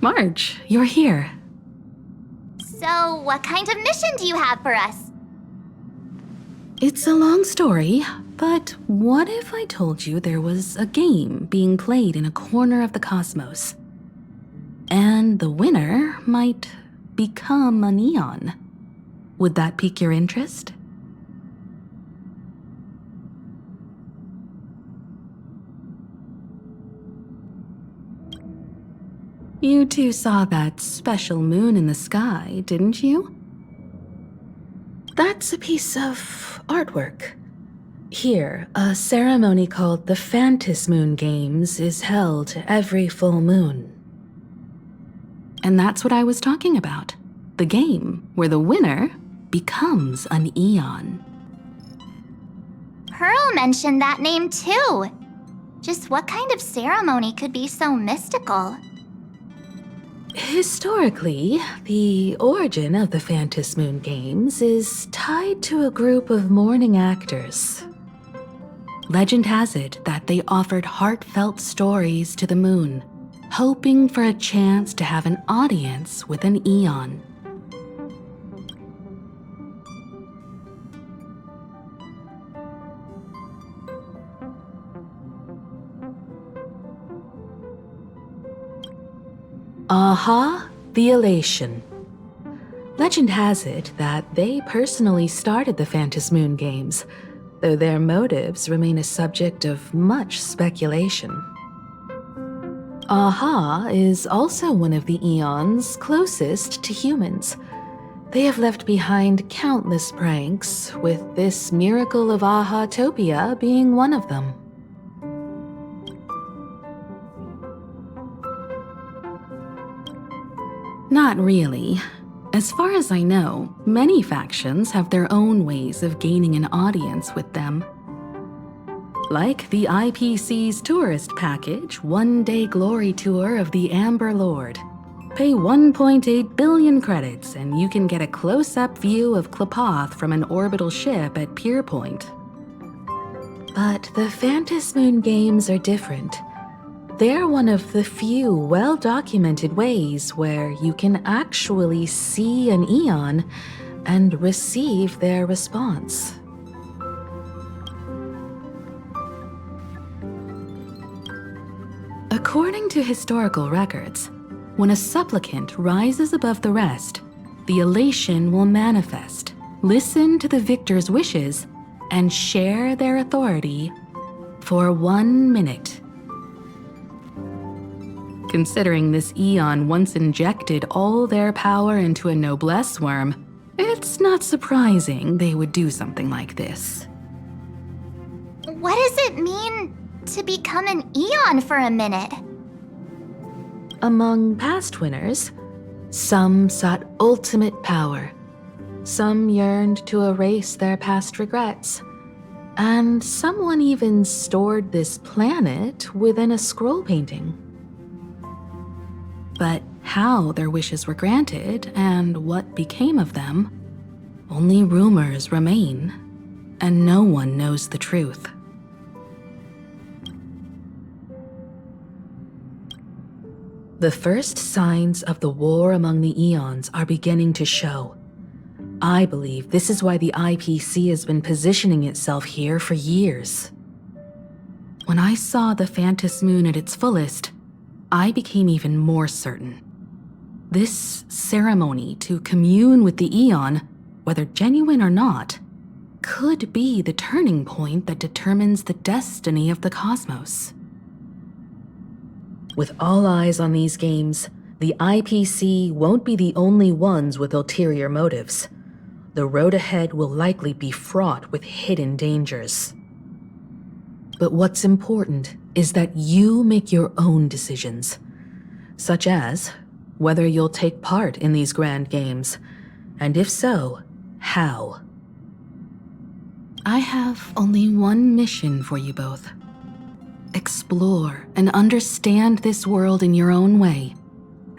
Marge, you're here. So, what kind of mission do you have for us? It's a long story, but what if I told you there was a game being played in a corner of the cosmos? And the winner might become an Eon. Would that pique your interest? You two saw that special moon in the sky, didn't you? That's a piece of artwork. Here, a ceremony called the Phantom Moon Games is held every full moon. And that's what I was talking about. The game where the winner becomes an Eon. Pearl mentioned that name too. Just what kind of ceremony could be so mystical? Historically, the origin of the Phantom Moon Games is tied to a group of mourning actors. Legend has it that they offered heartfelt stories to the moon, hoping for a chance to have an audience with an Eon. Aha, the Elation. Legend has it that they personally started the Phantom Moon Games, though their motives remain a subject of much speculation. Aha is also one of the Eons closest to humans. They have left behind countless pranks, with this miracle of Aha-topia being one of them. Not really. As far as I know, many factions have their own ways of gaining an audience with them. Like the IPC's tourist package, one-day glory tour of the Amber Lord. Pay 1.8 billion credits and you can get a close-up view of Klapoth from an orbital ship at Pier Point. But the Phantom Moon Games are different. They're one of the few well-documented ways where you can actually see an Eon and receive their response. According to historical records, when a supplicant rises above the rest, the elation will manifest, listen to the victor's wishes, and share their authority for 1 minute. Considering this Eon once injected all their power into a noblesse worm, it's not surprising they would do something like this. What does it mean to become an Eon for a minute? Among past winners, some sought ultimate power, some yearned to erase their past regrets, and someone even stored this planet within a scroll painting. But how their wishes were granted and what became of them, only rumors remain, and no one knows the truth. The first signs of the war among the Eons are beginning to show. I believe this is why the IPC has been positioning itself here for years. When I saw the Phantom Moon at its fullest, I became even more certain. This ceremony to commune with the Eon, whether genuine or not, could be the turning point that determines the destiny of the cosmos. With all eyes on these games, the IPC won't be the only ones with ulterior motives. The road ahead will likely be fraught with hidden dangers. But what's important is that you make your own decisions, such as whether you'll take part in these grand games, and if so, how. I have only one mission for you both. Explore and understand this world in your own way,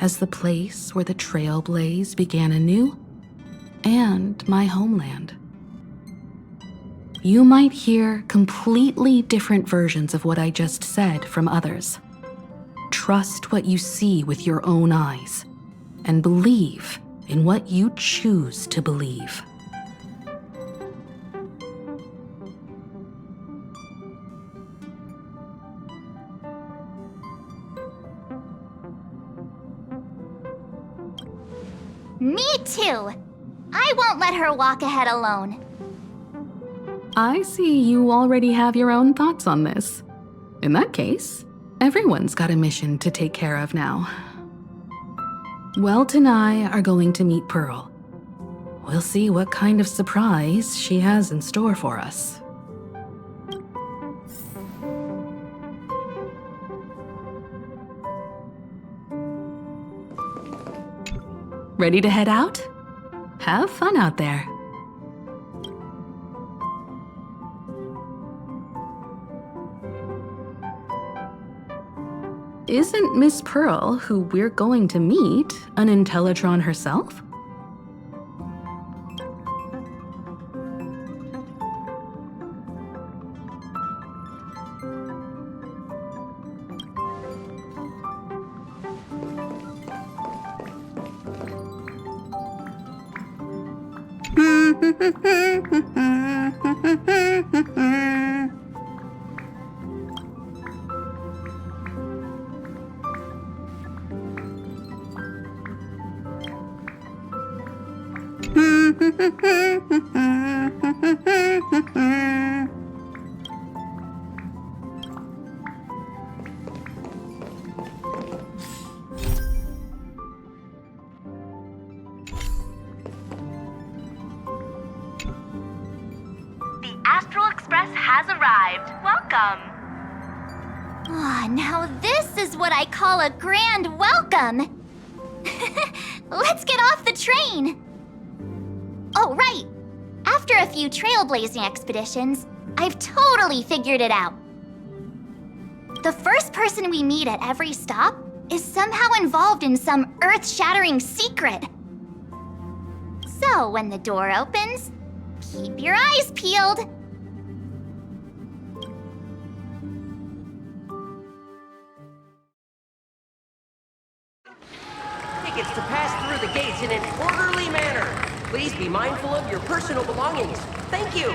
as the place where the Trailblaze began anew, and my homeland. You might hear completely different versions of what I just said from others. trust what you see with your own eyes and believe in what you choose to believe. Me too. I won't let her walk ahead alone. I see you already have your own thoughts on this. In that case, everyone's got a mission to take care of now. Welt and I are going to meet Pearl. We'll see what kind of surprise she has in store for us. Ready to head out? Have fun out there. Isn't Miss Pearl, who we're going to meet, an Intellitron herself? The Astral Express has arrived. Welcome. Ah, now this is what I call a grand welcome. Let's get off the train. Oh, right. After a few trailblazing expeditions, I've totally figured it out. The first person we meet at every stop is somehow involved in some earth-shattering secret. So when the door opens, keep your eyes peeled. Tickets to pass through the gates in an orderly manner. Please be mindful of your personal belongings. Thank you.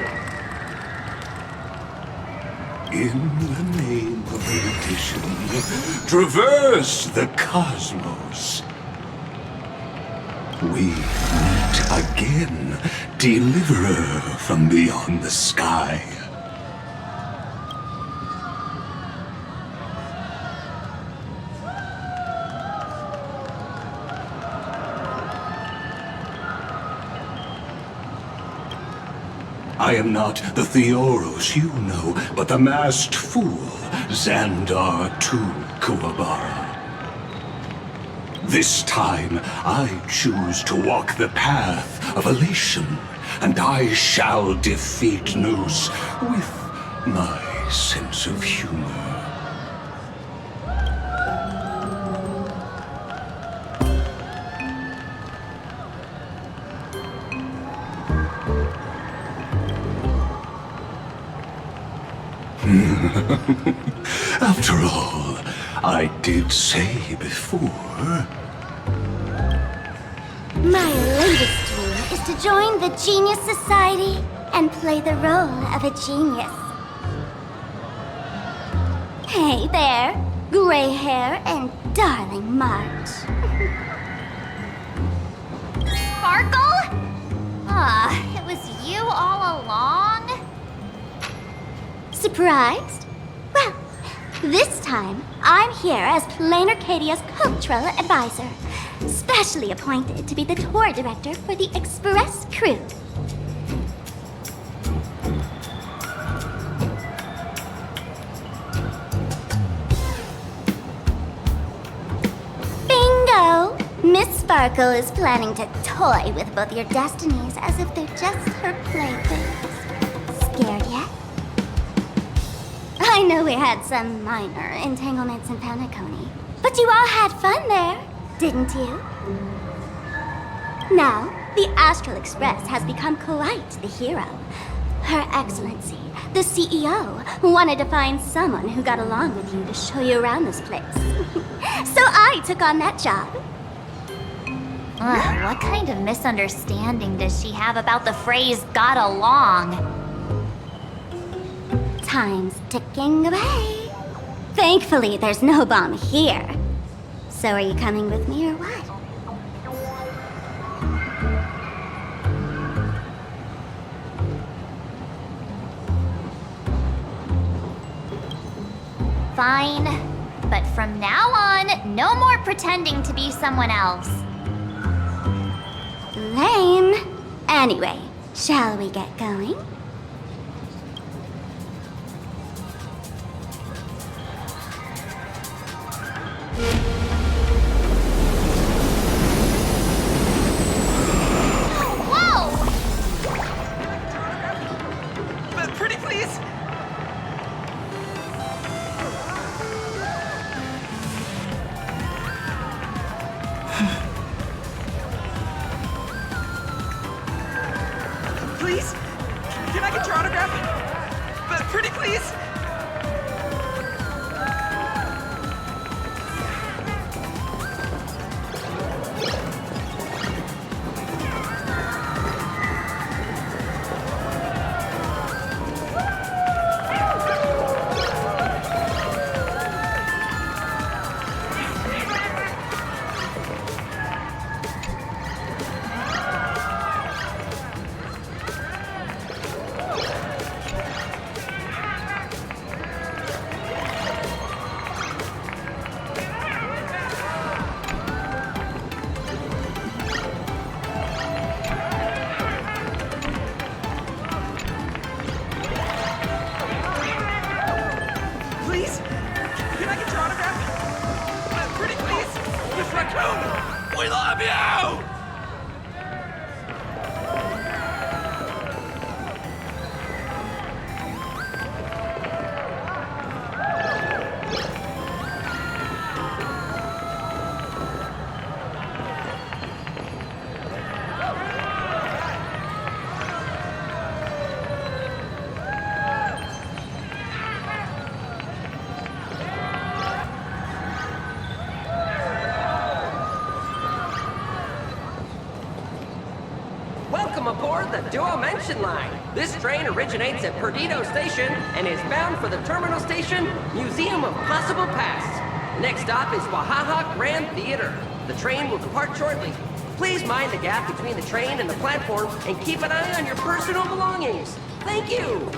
In the name of erudition, traverse the cosmos. We meet again, deliverer from beyond the sky. I am not the Theoros you know, but the masked fool, Xandar Kuwabara. This time, I choose to walk the path of elation, and I shall defeat Noose with my sense of humor. After all, I did say before. My latest dream is to join the Genius Society and play the role of a genius. Hey there, gray hair and darling March. Sparkle? Ah, it was you all along? Surprised? Well, this time I'm here as Planarcadia's cultural advisor, specially appointed to be the tour director for the Express crew. Bingo! Miss Sparkle is planning to toy with both your destinies as if they're just her playthings. Scared yet? I know we had some minor entanglements in Planarcadia, but you all had fun there, didn't you? Now, the Astral Express has become quite the hero. Her Excellency, the CEO, wanted to find someone who got along with you to show you around this place. So I took on that job. Ugh, what kind of misunderstanding does she have about the phrase got along? Time's ticking away. Thankfully, there's no bomb here. So are you coming with me or what? Fine. But from now on, no more pretending to be someone else. Lame. Anyway, shall we get going? Pretty please! Please? Can I get your autograph? Pretty please? Please? Can I get your autograph? Pretty please? Miss Raccoon! We love you! Welcome aboard the Duo-Mention line. This train originates at Perdido Station and is bound for the terminal station, Museum of Possible Pasts. Next stop is Wahaha Grand Theater. The train will depart shortly. Please mind the gap between the train and the platform and keep an eye on your personal belongings. Thank you!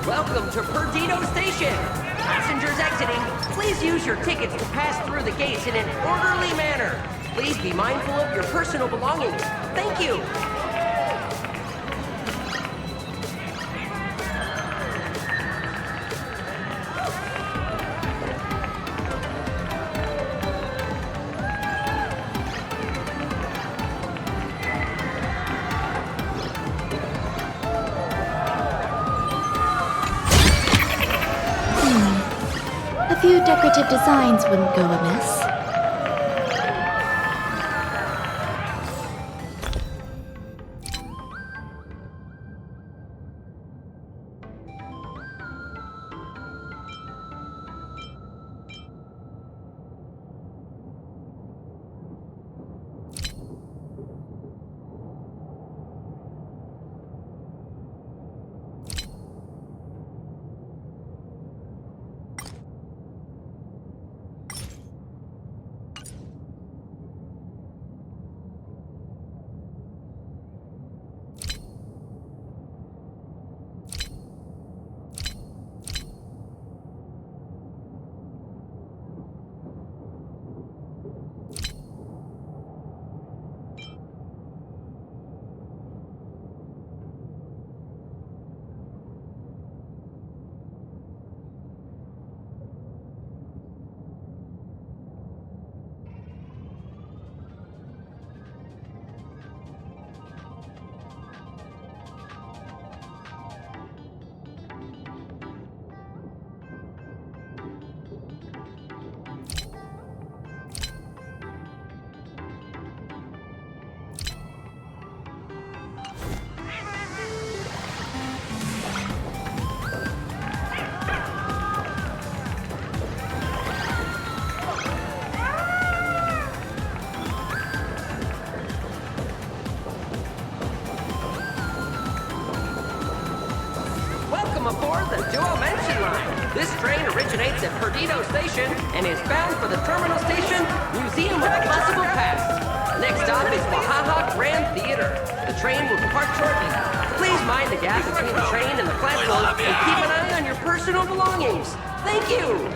Welcome to Perdido Station! Passengers exiting, please use your tickets to pass through the gates in an orderly manner. Please be mindful of your personal belongings. Thank you! A few decorative designs wouldn't go amiss. the dual mention line. This train originates at Perdido Station and is bound for the terminal station, Museum of Possible Past. Next stop is Wahaha Grand Theater. The train will depart shortly. Please mind the gap between the train and the platform and keep an eye on your personal belongings. Thank you!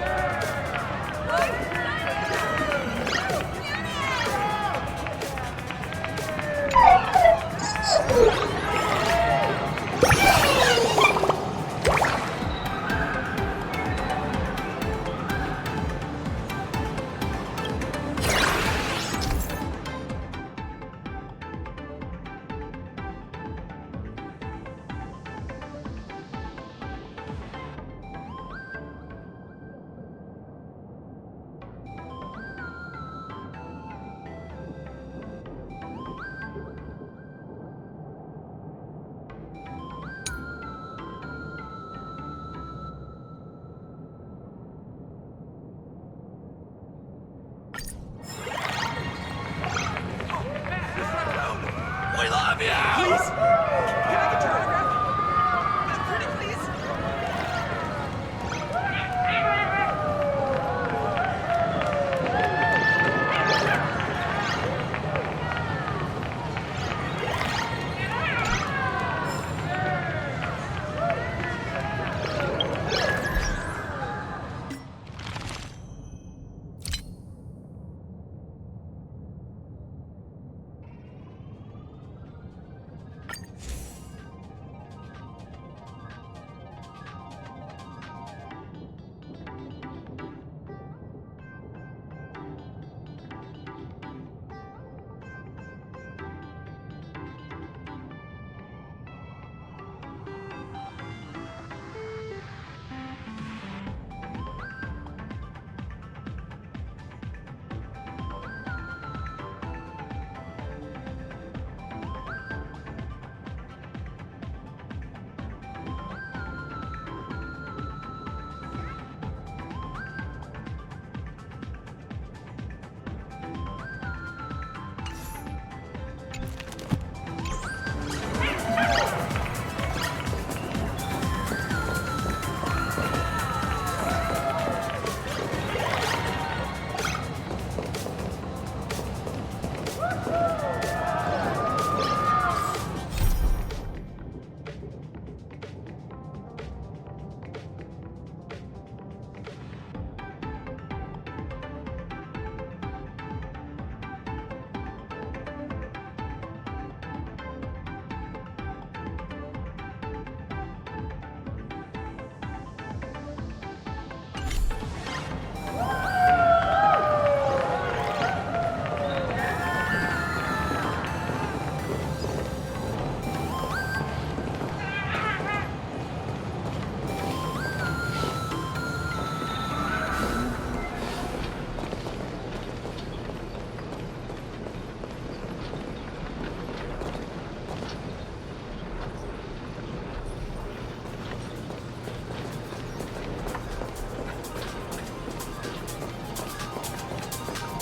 We love you! Please? Can I get your autograph? Pretty please?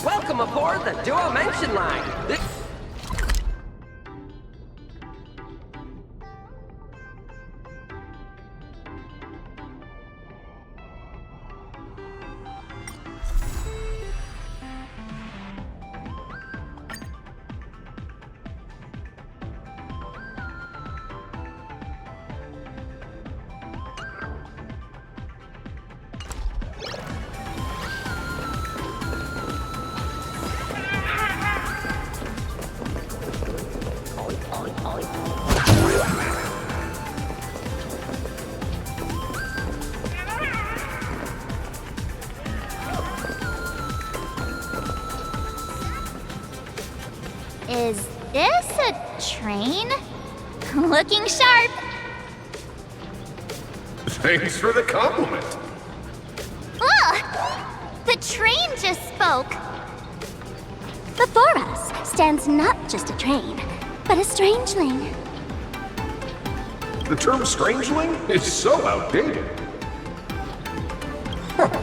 Welcome aboard the dual mention line. Is this a train? Looking sharp. Thanks for the compliment. Ugh! The train just spoke. Before us stands not just a train, but a strangeling. The term strangeling is so outdated.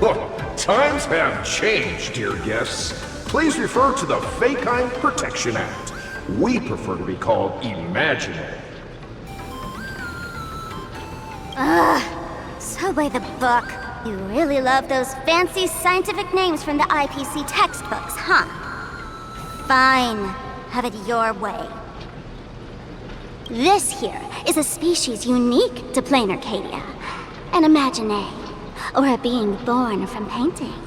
Look, times have changed, dear guests. Please refer to the Fekine Protection Act. We prefer to be called imaginary. Ugh! Probably the book. You really love those fancy scientific names from the IPC textbooks, huh? Fine. Have it your way. This here is a species unique to Planarcadia. An imagine, or a being born from paintings.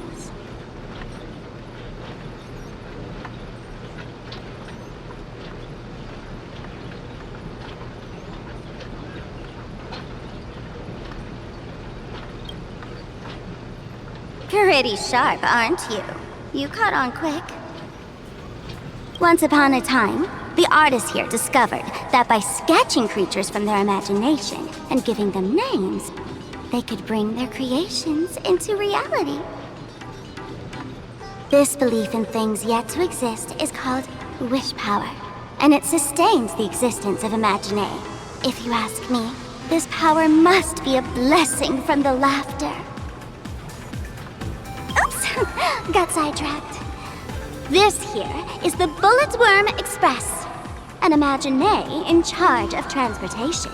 Pretty sharp, aren't you? You caught on quick. Once upon a time, the artists here discovered that by sketching creatures from their imagination and giving them names, they could bring their creations into reality. This belief in things yet to exist is called wish power, and it sustains the existence of Imagine. If you ask me, this power must be a blessing from the laughter. Oops, got sidetracked. This here is the Bullet Worm Express, an Imagine in charge of transportation.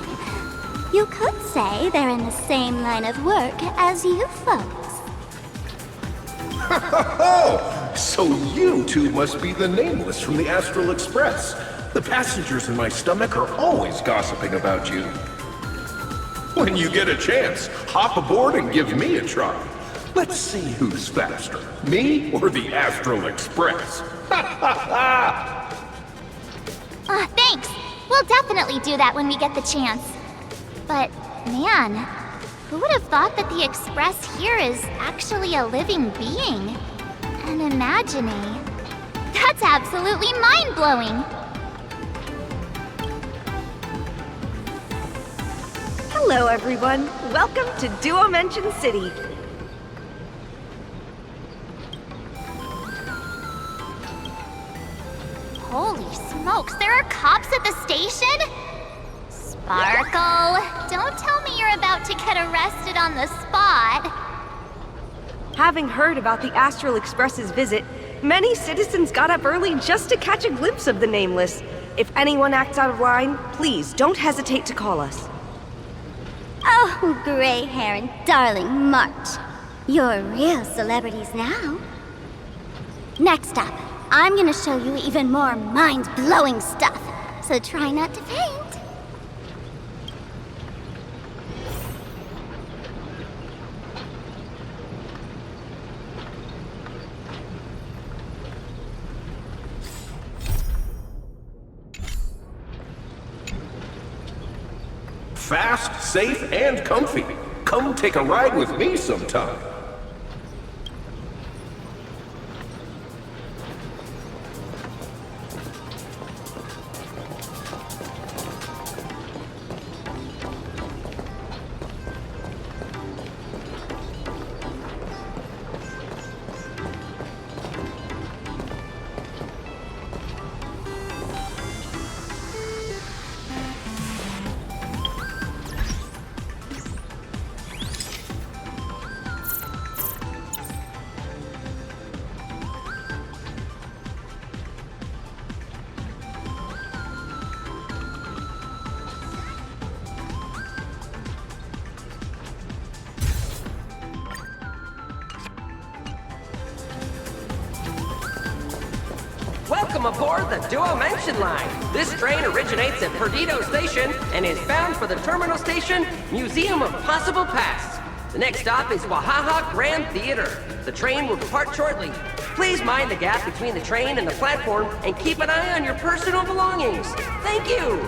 You could say they're in the same line of work as you folks. So you two must be the Nameless from the Astral Express. The passengers in my stomach are always gossiping about you. When you get a chance, hop aboard and give me a try. Let's see who's faster, me or the Astral Express. Thanks. We'll definitely do that when we get the chance. But, man, who would have thought that the Express here is actually a living being? An Imagine. That's absolutely mind-blowing! Hello, everyone. Welcome to Duo Mention City. Holy smokes, there are cops at the station? Sparkle, don't tell me you're about to get arrested on the spot. Having heard about the Astral Express's visit, many citizens got up early just to catch a glimpse of the Nameless. If anyone acts out of line, please don't hesitate to call us. Oh, gray hair and darling March. You're real celebrities now. Next up, I'm gonna show you even more mind-blowing stuff, so try not to faint. Fast, safe, and comfy. Come take a ride with me sometime. Welcome aboard the Duo Mention line. This train originates at Perdido Station and is bound for the terminal station, Museum of Possible Pasts. The next stop is Wahaha Grand Theater. The train will depart shortly. Please mind the gap between the train and the platform and keep an eye on your personal belongings. Thank you!